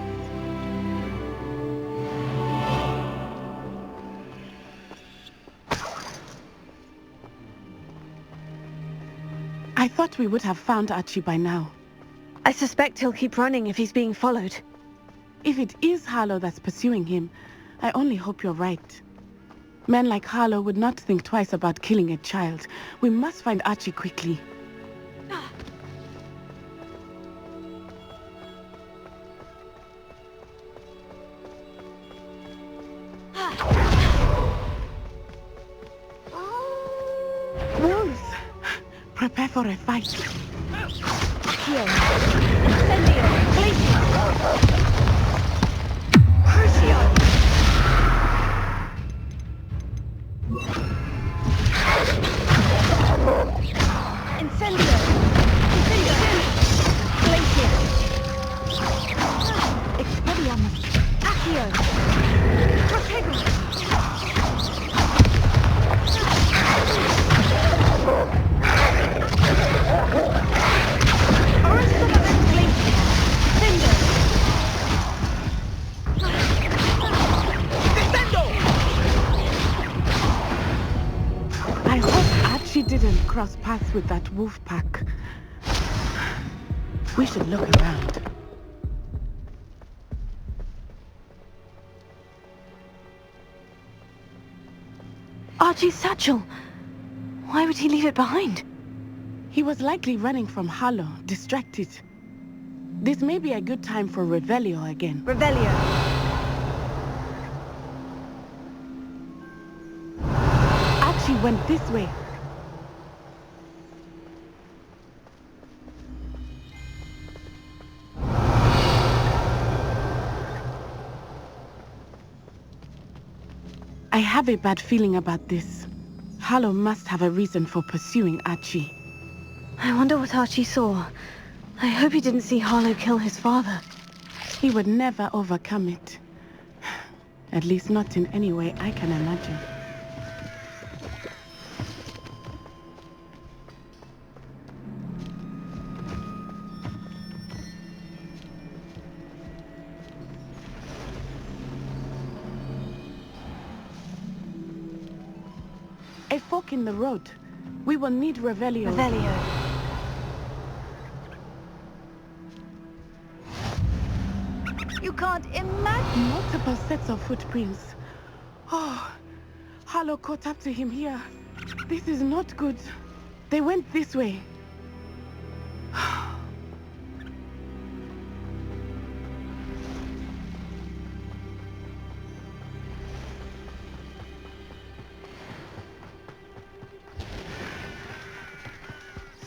I thought we would have found Archie by now. I suspect he'll keep running if he's being followed. If it is Harlow that's pursuing him, I only hope you're right. Men like Harlow would not think twice about killing a child. We must find Archie quickly. Wolves! Prepare for a fight. Here. Incendio. Glacier. Crucio. Incendio. Incendio. Glacier. didn't cross paths with that wolf pack. We should look around. Archie's satchel. Why would he leave it behind? He was likely running from Harlow, distracted. This may be a good time for Revelio again. Revelio. Archie went this way. I have a bad feeling about this. Harlow must have a reason for pursuing Archie. I wonder what Archie saw. I hope he didn't see Harlow kill his father. He would never overcome it. At least not in any way I can imagine. A fork in the road. We will need Revelio. Revelio. You can't imagine. Multiple sets of footprints. Oh, Harlow caught up to him here. This is not good. They went this way.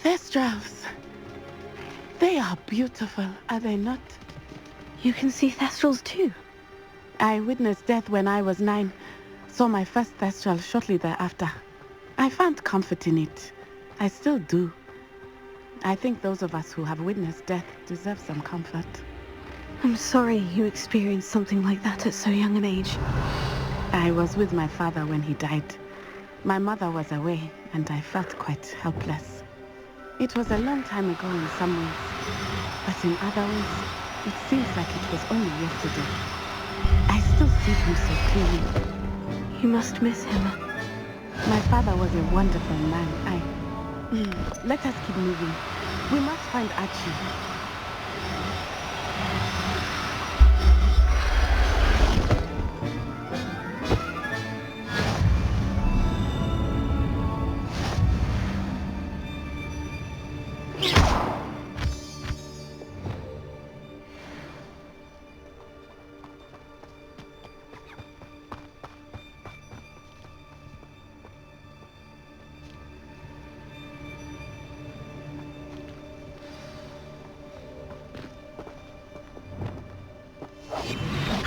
Thestrals. They are beautiful, are they not? You can see Thestrals too. I witnessed death when I was 9. Saw my first Thestral shortly thereafter. I found comfort in it. I still do. I think those of us who have witnessed death deserve some comfort. I'm sorry you experienced something like that at so young an age. I was with my father when he died. My mother was away, and I felt quite helpless. It was a long time ago in some ways, but in other ways, it seems like it was only yesterday. I still see him so clearly. You must miss him. My father was a wonderful man. Let us keep moving. We must find Archie.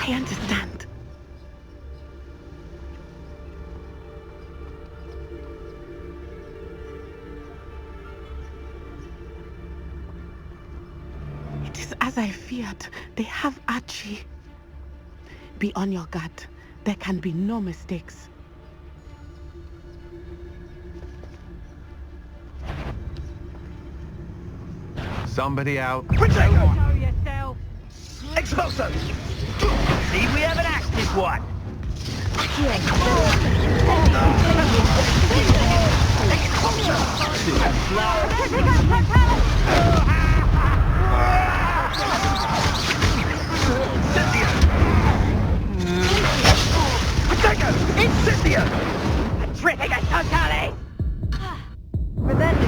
I understand. It is as I feared. They have Archie. Be on your guard. There can be no mistakes. Somebody out. Protect Show yourself. Expulso! See, we haven't asked this one. Incendio! Tripping a totally!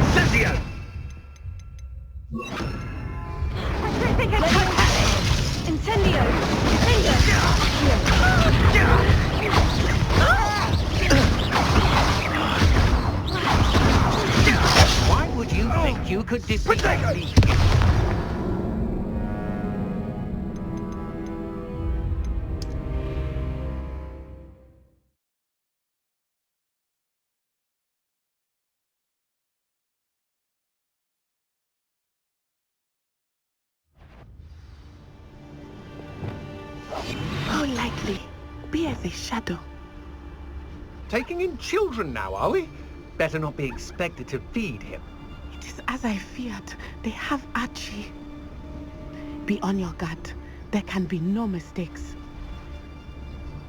Incendio! Tripping a totally! Incendio! Why would you think you could defeat me? Go lightly. Be as a shadow. Taking in children now, are we? Better not be expected to feed him. It is as I feared. They have Archie. Be on your guard. There can be no mistakes.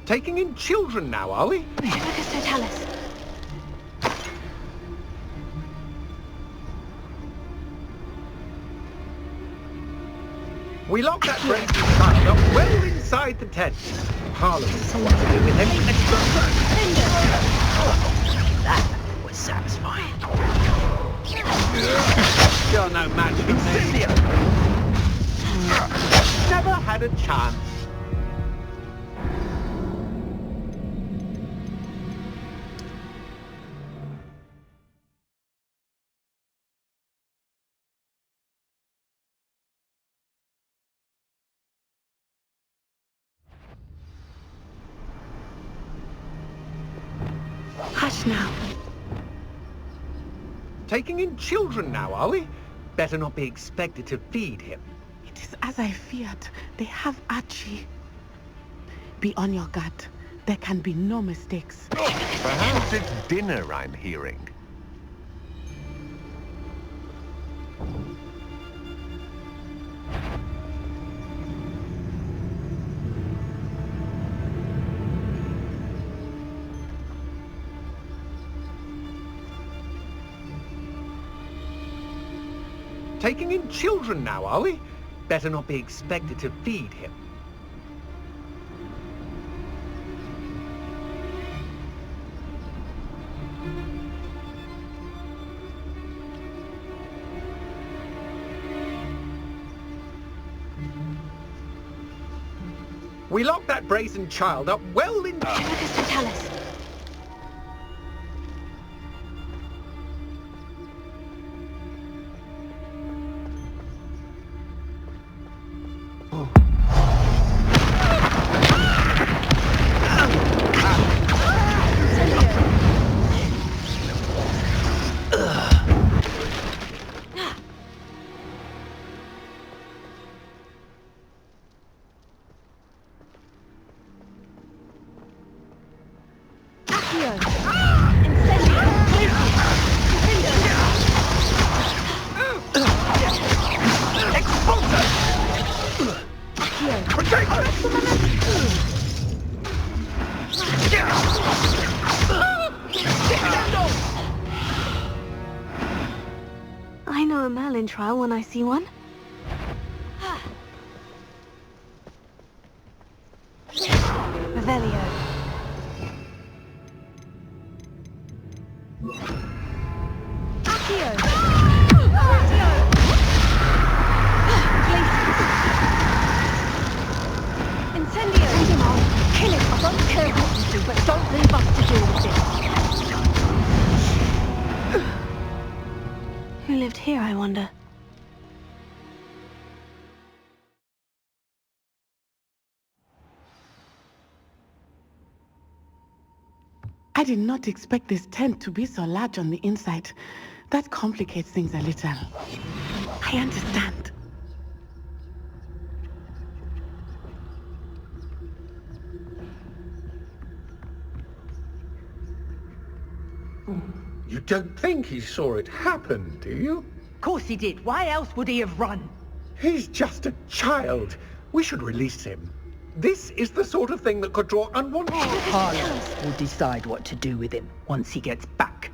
Taking in children now, are we? Lucas Totalis. We locked that brazen child up well inside the tent. Harlan will know what to do with him. That was satisfying. You're no match for me. Never had a chance. Hush now. Taking in children now, are we? Better not be expected to feed him. It is as I feared. They have Archie. Be on your guard. There can be no mistakes. Perhaps it's dinner I'm hearing. Taking in children now, are we? Better not be expected to feed him. We locked that brazen child up well in... Mr. Tallis. I know a Merlin trial when I see one. Revelio. Accio. Incendio. Kill him. I don't care what you do, but don't leave us to deal with this. Who lived here, I wonder? I did not expect this tent to be so large on the inside. That complicates things a little. I understand. You don't think he saw it happen, do you? Of course he did. Why else would he have run? He's just a child. We should release him. This is the sort of thing that could draw unwanted... Harlan will decide what to do with him once he gets back.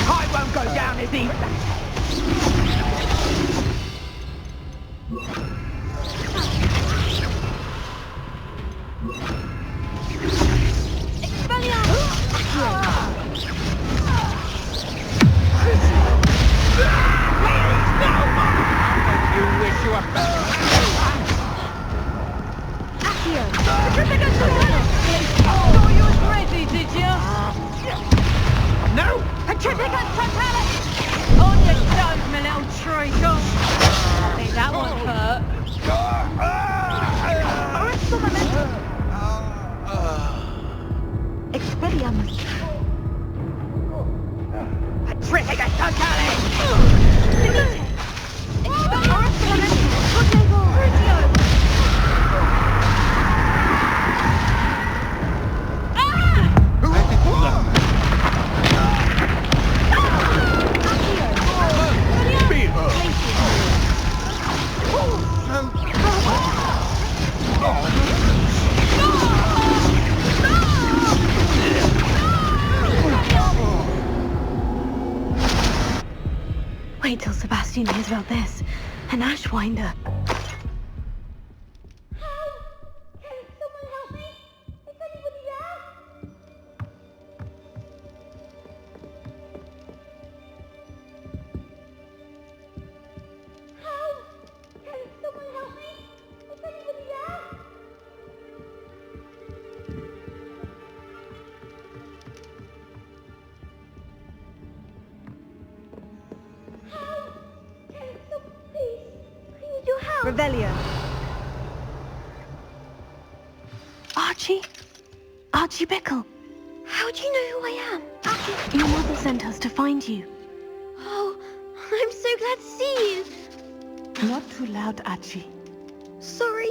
I won't go down, is he? fancy, did you? No! Petrificus Totalis! On your toes, my little treacle! I think that won't hurt. Expelliarmus. Petrificus Totalis! Wait till Sebastian hears about this. An Ashwinder. Revelio. Archie? Archie Bickle. How do you know who I am? Your mother sent us to find you. Oh, I'm so glad to see you. Not too loud, Archie. Sorry.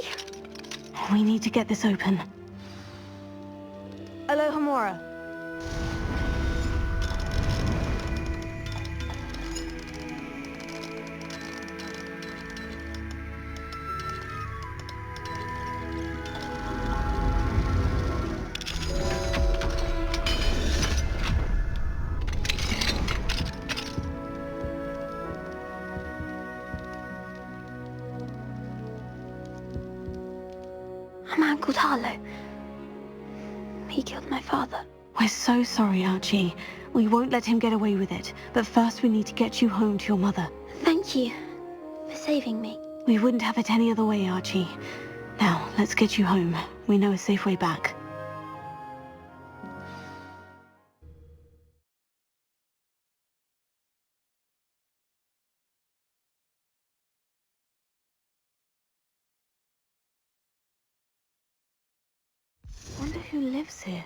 We need to get this open. Alohomora. A man called Harlow. He killed my father. We're so sorry, Archie. We won't let him get away with it. But first we need to get you home to your mother. Thank you for saving me. We wouldn't have it any other way, Archie. Now, let's get you home. We know a safe way back. Wonder who lives here.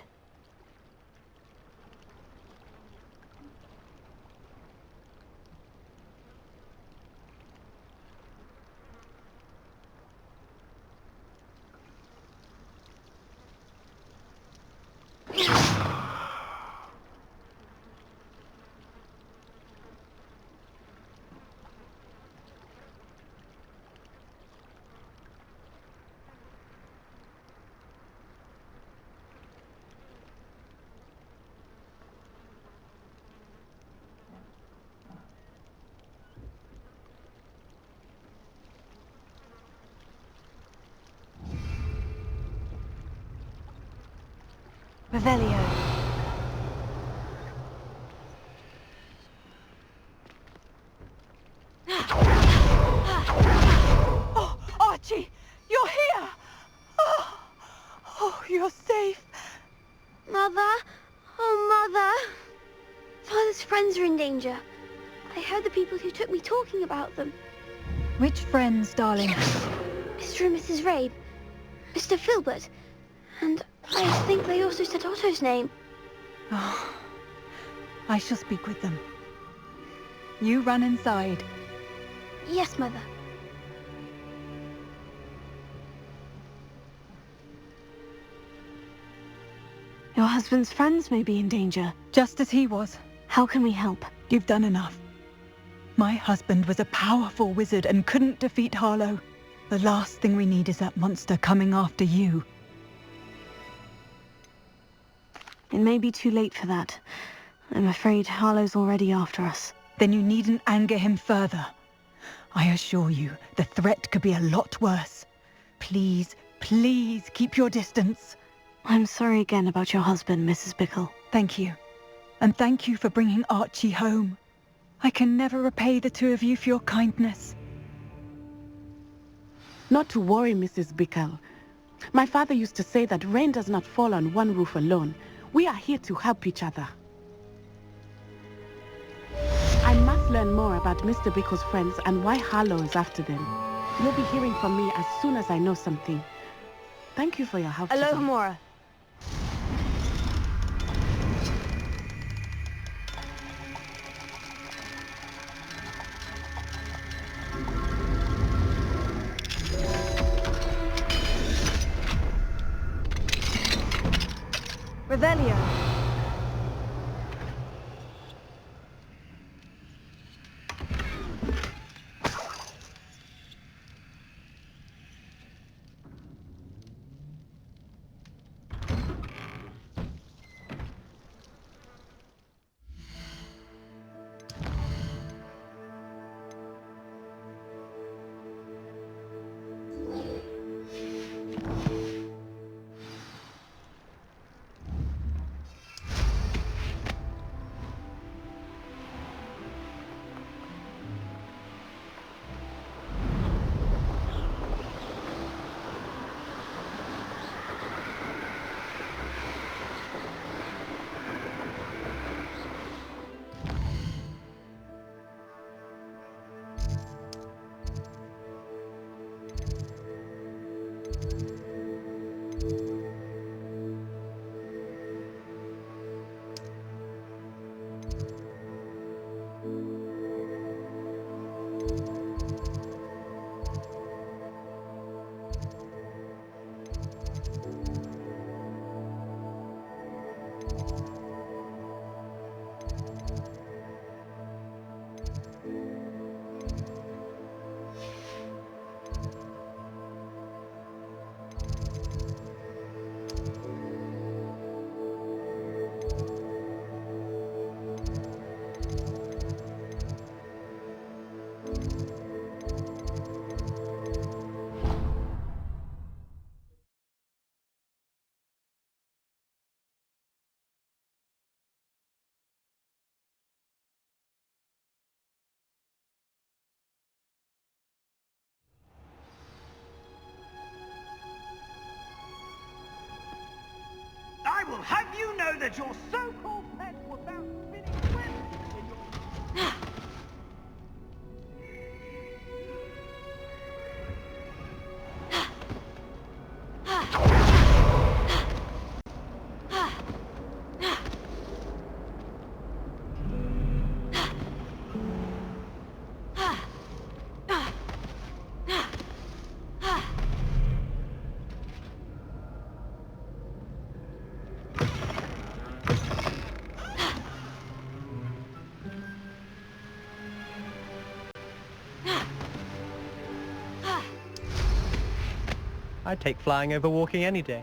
Revelio. Oh, Archie, you're here! Oh, you're safe. Mother? Oh, Mother. Father's friends are in danger. I heard the people who took me talking about them. Which friends, darling? Mr. and Mrs. Rabe, Mr. Filbert, and I think they also said Otto's name. Oh, I shall speak with them. You run inside. Yes, Mother. Your husband's friends may be in danger. Just as he was. How can we help? You've done enough. My husband was a powerful wizard and couldn't defeat Harlow. The last thing we need is that monster coming after you. It may be too late for that. I'm afraid Harlow's already after us. Then you needn't anger him further. I assure you, the threat could be a lot worse. Please, please keep your distance. I'm sorry again about your husband, Mrs. Bickle. Thank you. And thank you for bringing Archie home. I can never repay the two of you for your kindness. Not to worry, Mrs. Bickle. My father used to say that rain does not fall on one roof alone. We are here to help each other. I must learn more about Mr. Bickle's friends and why Harlow is after them. You'll be hearing from me as soon as I know something. Thank you for your help today. Alohomora. Revelio. I will have you know that your so-called pets were found spinning webs in your... I'd take flying over walking any day.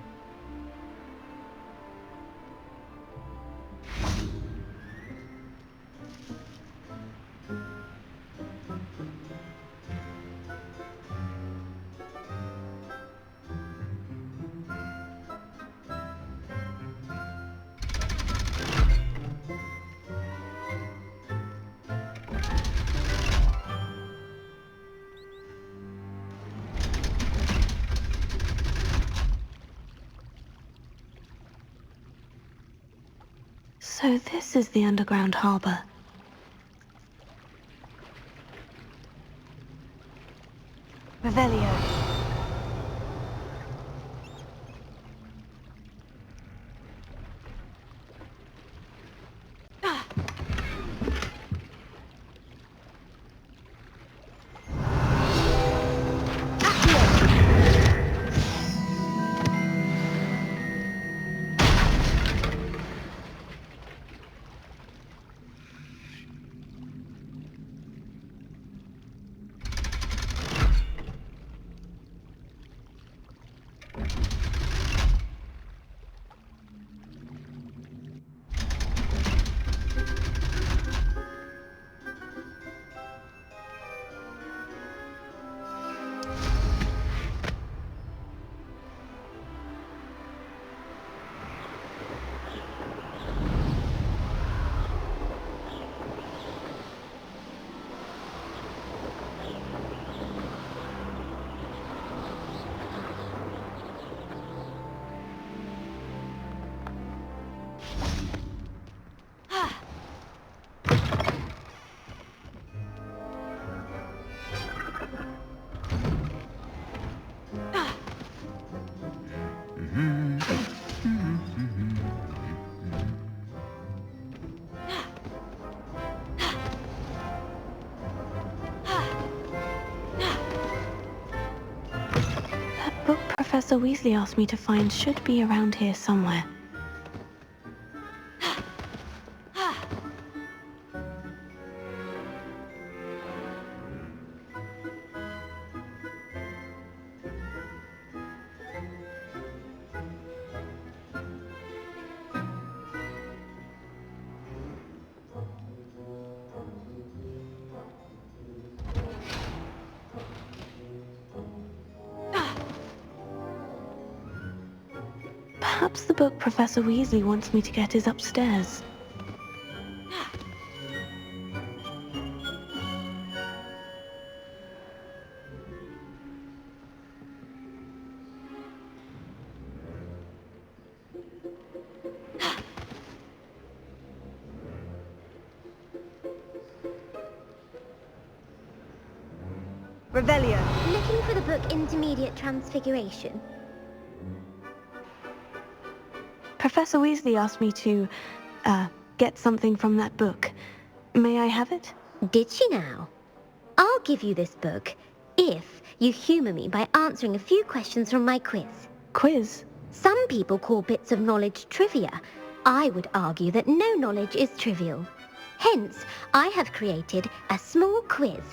So this is the underground harbor. Revelio. book Professor Weasley asked me to find should be around here somewhere. Perhaps the book Professor Weasley wants me to get is upstairs. Revelio. Looking for the book Intermediate Transfiguration. Professor Weasley asked me to, get something from that book. May I have it? Did she now? I'll give you this book if you humour me by answering a few questions from my quiz. Quiz? Some people call bits of knowledge trivia. I would argue that no knowledge is trivial. Hence, I have created a small quiz,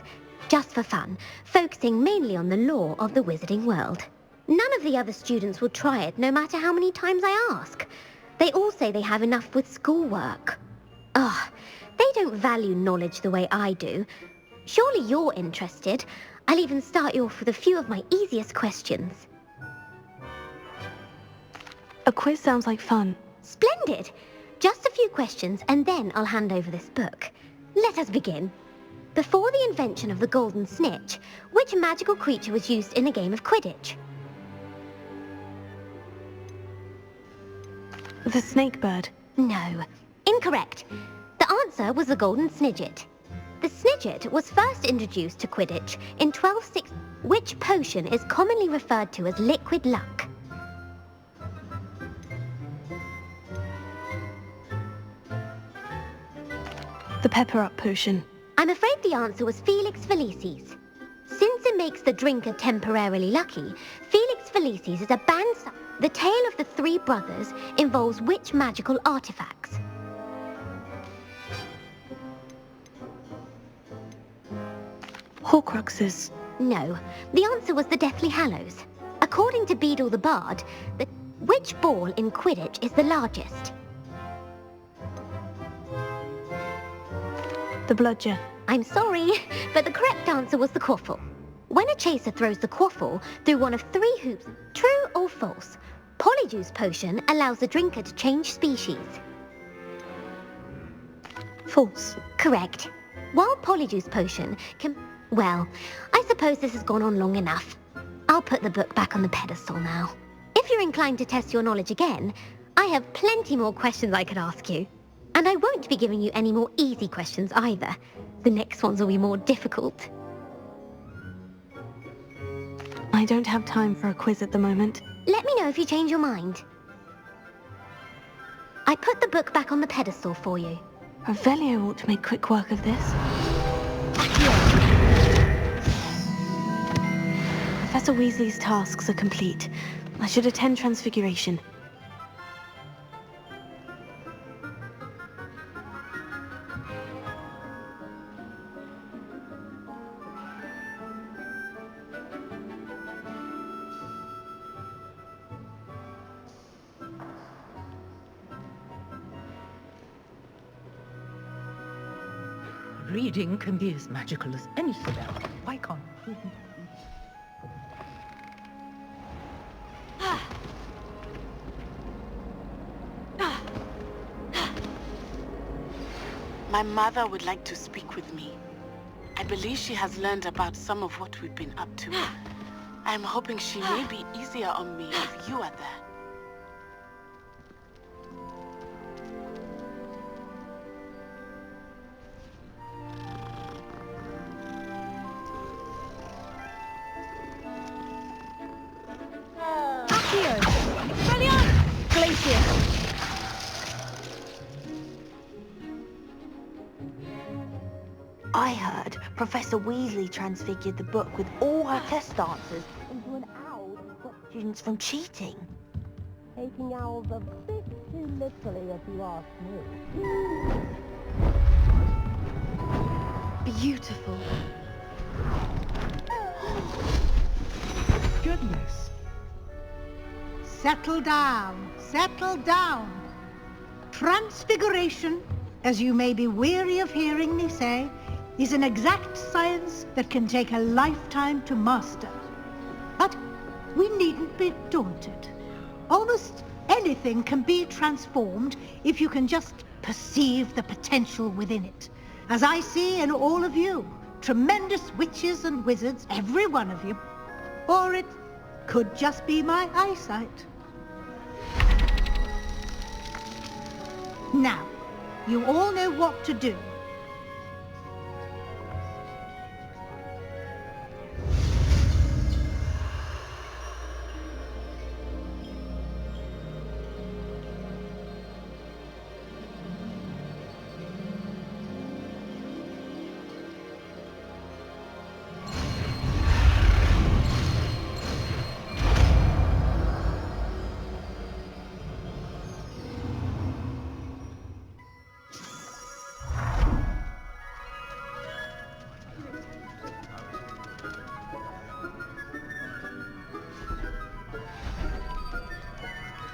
just for fun, focusing mainly on the lore of the wizarding world. None of the other students will try it, no matter how many times I ask. They all say they have enough with schoolwork. Ugh, they don't value knowledge the way I do. Surely you're interested. I'll even start you off with a few of my easiest questions. A quiz sounds like fun. Splendid! Just a few questions, and then I'll hand over this book. Let us begin. Before the invention of the golden snitch, which magical creature was used in a game of Quidditch? The snake bird. No. Incorrect. The answer was the golden snidget. The snidget was first introduced to Quidditch in 1260. Which potion is commonly referred to as liquid luck? The pepper-up potion. I'm afraid the answer was Felix Felicis. Since it makes the drinker temporarily lucky, Felix Felicis is a banned. The tale of the three brothers involves which magical artifacts? Horcruxes. No, the answer was the Deathly Hallows. According to Beadle the Bard, which ball in Quidditch is the largest? The bludger. I'm sorry, but the correct answer was the quaffle. When a chaser throws the quaffle through one of 3 hoops, true or false, Polyjuice Potion allows the drinker to change species. False. Correct. While Polyjuice Potion can... Well, I suppose this has gone on long enough. I'll put the book back on the pedestal now. If you're inclined to test your knowledge again, I have plenty more questions I could ask you. And I won't be giving you any more easy questions either. The next ones will be more difficult. I don't have time for a quiz at the moment. Let me know if you change your mind. I put the book back on the pedestal for you. Revelio ought to make quick work of this. Professor Weasley's tasks are complete. I should attend Transfiguration. Reading can be as magical as any spell. Why can't reading? My mother would like to speak with me. I believe she has learned about some of what we've been up to. I'm hoping she may be easier on me if you are there. I heard Professor Weasley transfigured the book with all her test answers into an owls stop Students from cheating. taking owls a bit too literally, if you ask me. Beautiful. Goodness. Settle down. Settle down. Transfiguration, as you may be weary of hearing me say, is an exact science that can take a lifetime to master. But we needn't be daunted. Almost anything can be transformed if you can just perceive the potential within it. As I see in all of you, tremendous witches and wizards, every one of you. Or it could just be my eyesight. Now, you all know what to do.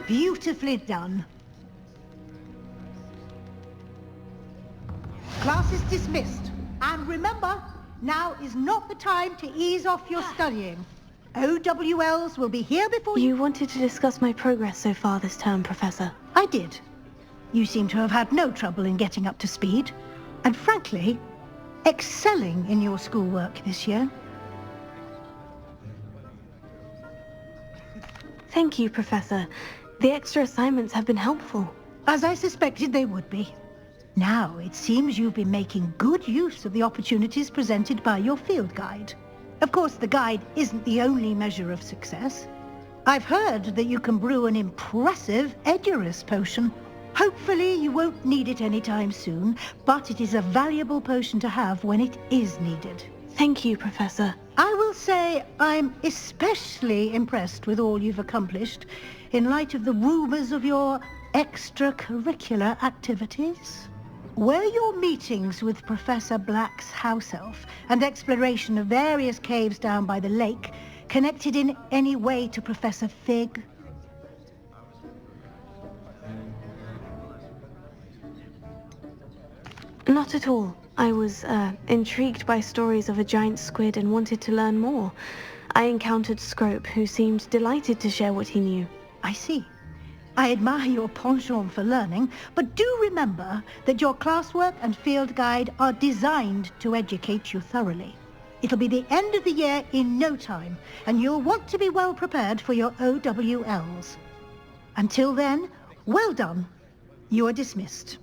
Beautifully done. Class is dismissed. And remember, now is not the time to ease off your studying. OWLs will be here before you... You wanted to discuss my progress so far this term, Professor. I did. You seem to have had no trouble in getting up to speed. And frankly, excelling in your schoolwork this year. Thank you, Professor. The extra assignments have been helpful. As I suspected they would be. Now, it seems you've been making good use of the opportunities presented by your field guide. Of course, the guide isn't the only measure of success. I've heard that you can brew an impressive Edurus potion. Hopefully, you won't need it anytime soon, but it is a valuable potion to have when it is needed. Thank you, Professor. I will say I'm especially impressed with all you've accomplished in light of the rumors of your extracurricular activities. Were your meetings with Professor Black's house elf and exploration of various caves down by the lake connected in any way to Professor Fig? Not at all. I was intrigued by stories of a giant squid and wanted to learn more. I encountered Scrope, who seemed delighted to share what he knew. I see. I admire your penchant for learning, but do remember that your classwork and field guide are designed to educate you thoroughly. It'll be the end of the year in no time, and you'll want to be well prepared for your OWLs. Until then, well done. You are dismissed.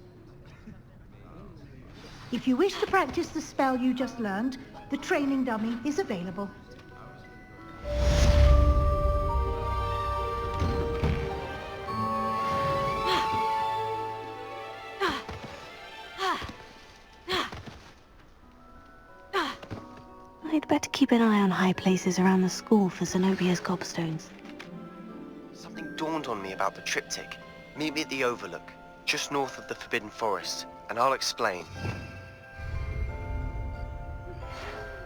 If you wish to practice the spell you just learned, the training dummy is available. I'd better keep an eye on high places around the school for Zenobia's gobstones. Something dawned on me about the triptych. Meet me at the Overlook, just north of the Forbidden Forest, and I'll explain.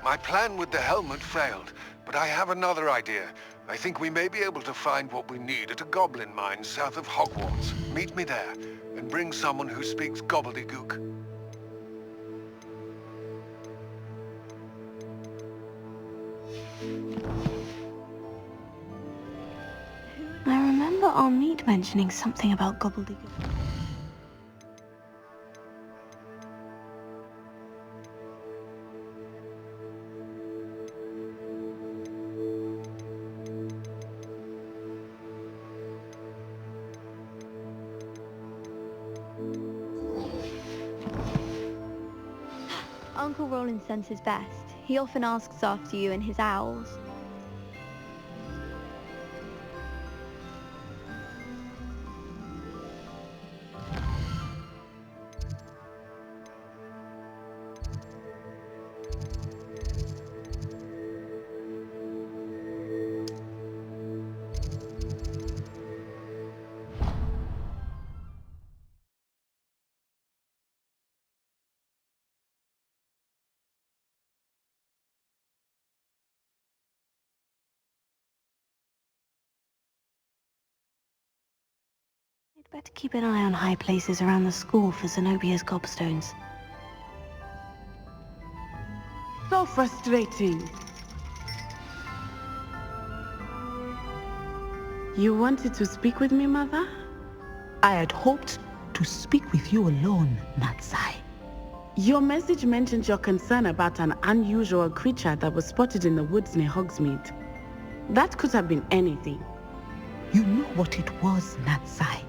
My plan with the helmet failed, but I have another idea. I think we may be able to find what we need at a goblin mine south of Hogwarts. Meet me there, and bring someone who speaks gobbledygook. I remember Armid mentioning something about gobbledygook. Uncle Roland sends his best. He often asks after you and his owls. Better keep an eye on high places around the school for Zenobia's gobstones. So frustrating. You wanted to speak with me, Mother? I had hoped to speak with you alone, Natsai. Your message mentioned your concern about an unusual creature that was spotted in the woods near Hogsmeade. That could have been anything. You know what it was, Natsai.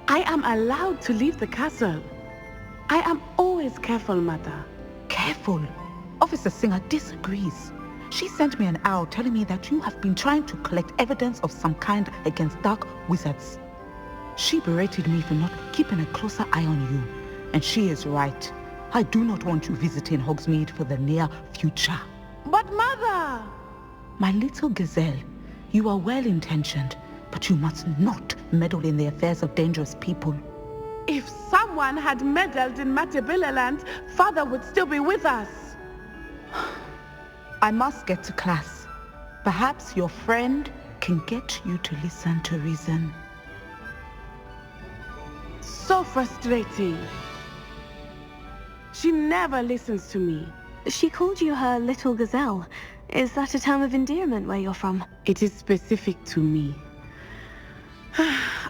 I am allowed to leave the castle. I am always careful, Mother. Careful? Officer Singer disagrees. She sent me an owl telling me that you have been trying to collect evidence of some kind against dark wizards. She berated me for not keeping a closer eye on you. And she is right. I do not want you visiting Hogsmeade for the near future. But Mother! My little gazelle, you are well-intentioned, but you must not meddle in the affairs of dangerous people. If someone had meddled in Matabeleland, Father would still be with us. I must get to class. Perhaps your friend can get you to listen to reason. So frustrating. She never listens to me. She called you her little gazelle. Is that a term of endearment where you're from? It is specific to me.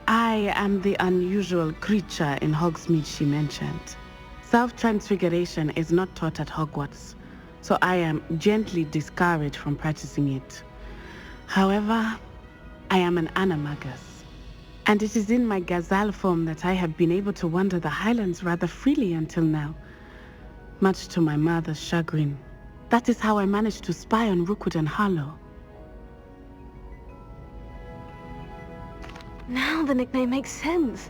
I am the unusual creature in Hogsmeade she mentioned. Self-transfiguration is not taught at Hogwarts, so I am gently discouraged from practicing it. However, I am an animagus, and it is in my gazelle form that I have been able to wander the highlands rather freely until now, much to my mother's chagrin. That is how I managed to spy on Rookwood and Harlow. Now the nickname makes sense.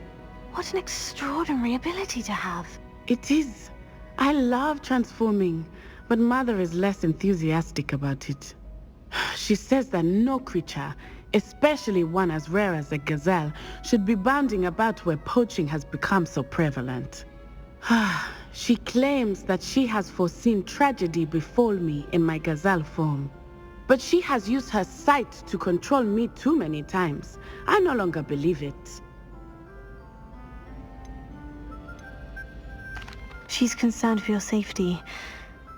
What an extraordinary ability to have. It is. I love transforming, but Mother is less enthusiastic about it. She says that no creature, especially one as rare as a gazelle, should be bounding about where poaching has become so prevalent. She claims that she has foreseen tragedy befall me in my gazelle form. But she has used her sight to control me too many times. I no longer believe it. She's concerned for your safety.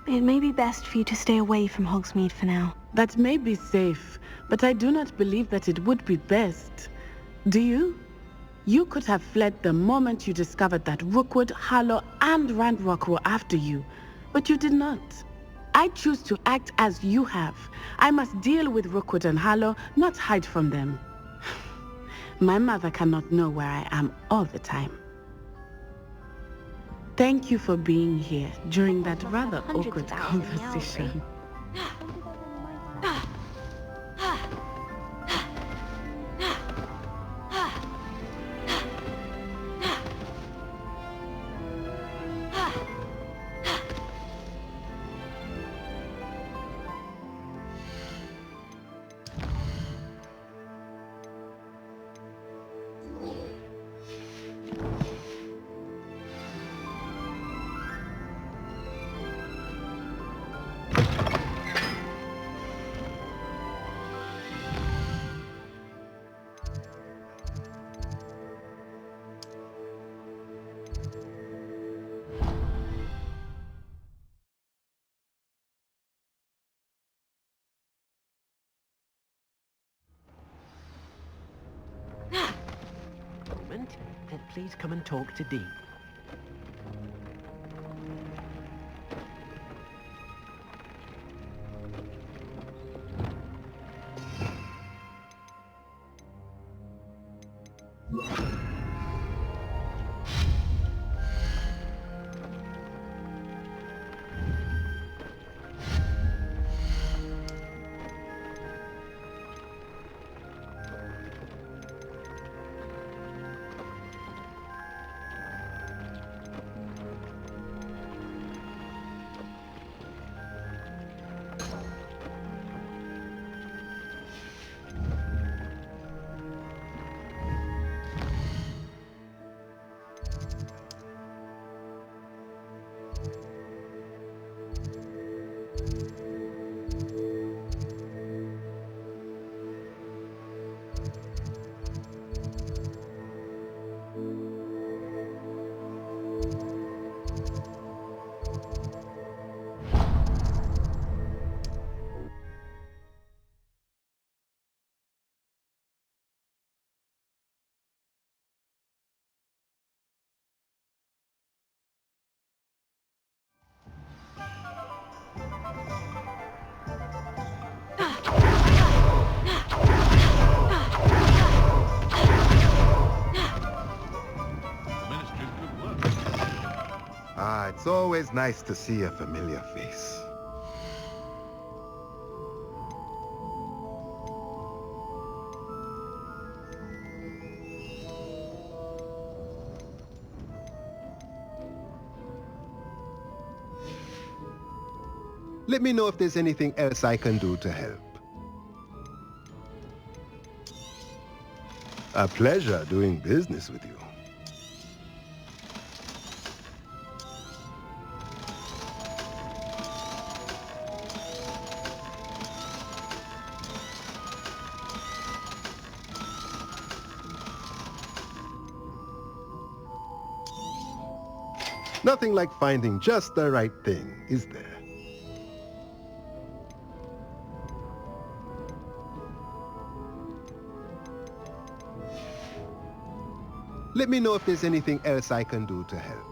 It may be best for you to stay away from Hogsmeade for now. That may be safe, but I do not believe that it would be best. Do you? You could have fled the moment you discovered that Rookwood, Harlow, and Randrock were after you, but you did not. I choose to act as you have. I must deal with Rookwood and Harlow, not hide from them. My mother cannot know where I am all the time. Thank you for being here during that rather awkward conversation. Moment. Please come and talk to Dee. always nice to see a familiar face. Let me know if there's anything else I can do to help. A pleasure doing business with you. Nothing like finding just the right thing, is there? Let me know if there's anything else I can do to help.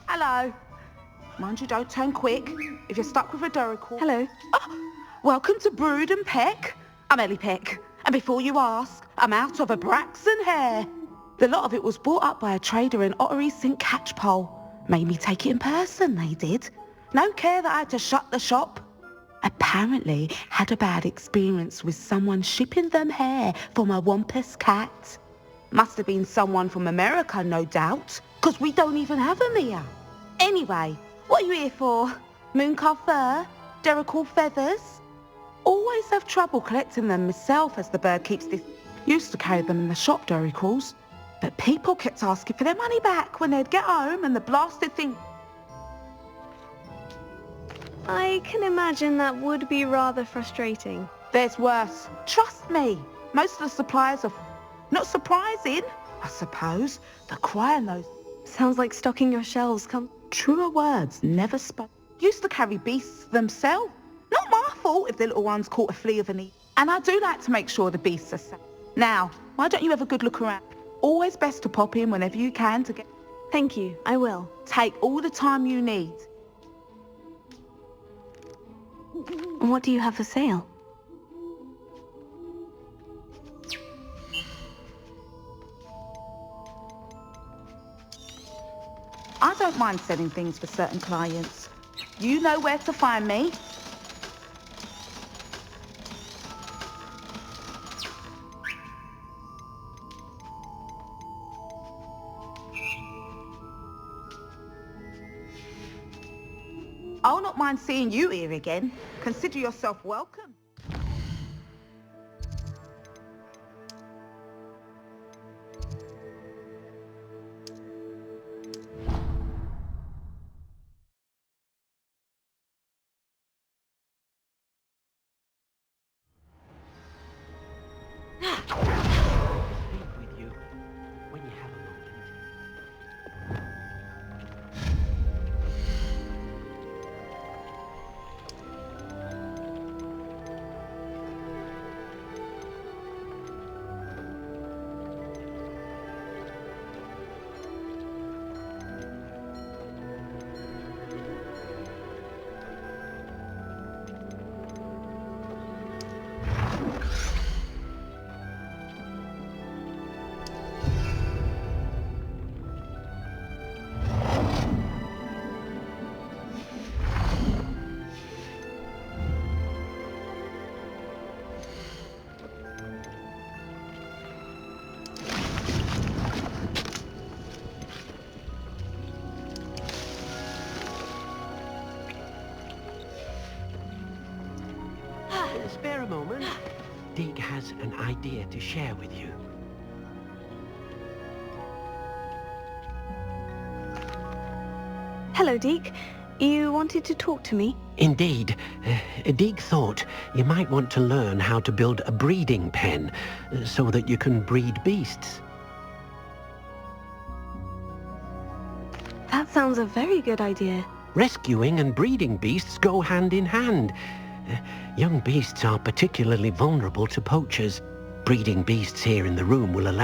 Hello. Mind you, don't turn quick. If you're stuck with a Duracle... Hello. Oh, welcome to Brood and Peck. I'm Ellie Peck. And before you ask, I'm out of a Braxton hair. The lot of it was bought up by a trader in Ottery St. Catchpole. Made me take it in person, they did. No care that I had to shut the shop. Apparently had a bad experience with someone shipping them hair for my Wampus cat. Must have been someone from America, no doubt, because we don't even have them here. Anyway, what are you here for? Mooncar fur? Duracle feathers? Always have trouble collecting them myself as the bird keeps this... Used to carry them in the shop, Duracles. But people kept asking for their money back when they'd get home and the blasted thing... I can imagine that would be rather frustrating. There's worse. Trust me. Most of the suppliers are... Not surprising, I suppose. The crying those... Sounds like stocking your shelves come... Truer words never spoke. Used to carry beasts themselves. Not my fault if the little ones caught a flea of an eat. And I do like to make sure the beasts are safe. Now, why don't you have a good look around? Always best to pop in whenever you can to get... Thank you, I will. Take all the time you need. What do you have for sale? I don't mind selling things for certain clients. You know where to find me. I'll not mind seeing you here again. Consider yourself welcome. With you when you have a moment. Spare a moment. Deke has an idea to share with you. Hello, Deke. You wanted to talk to me? Indeed. Deek thought you might want to learn how to build a breeding pen so that you can breed beasts. That sounds a very good idea. Rescuing and breeding beasts go hand in hand. Young beasts are particularly vulnerable to poachers. Breeding beasts here in the room will allow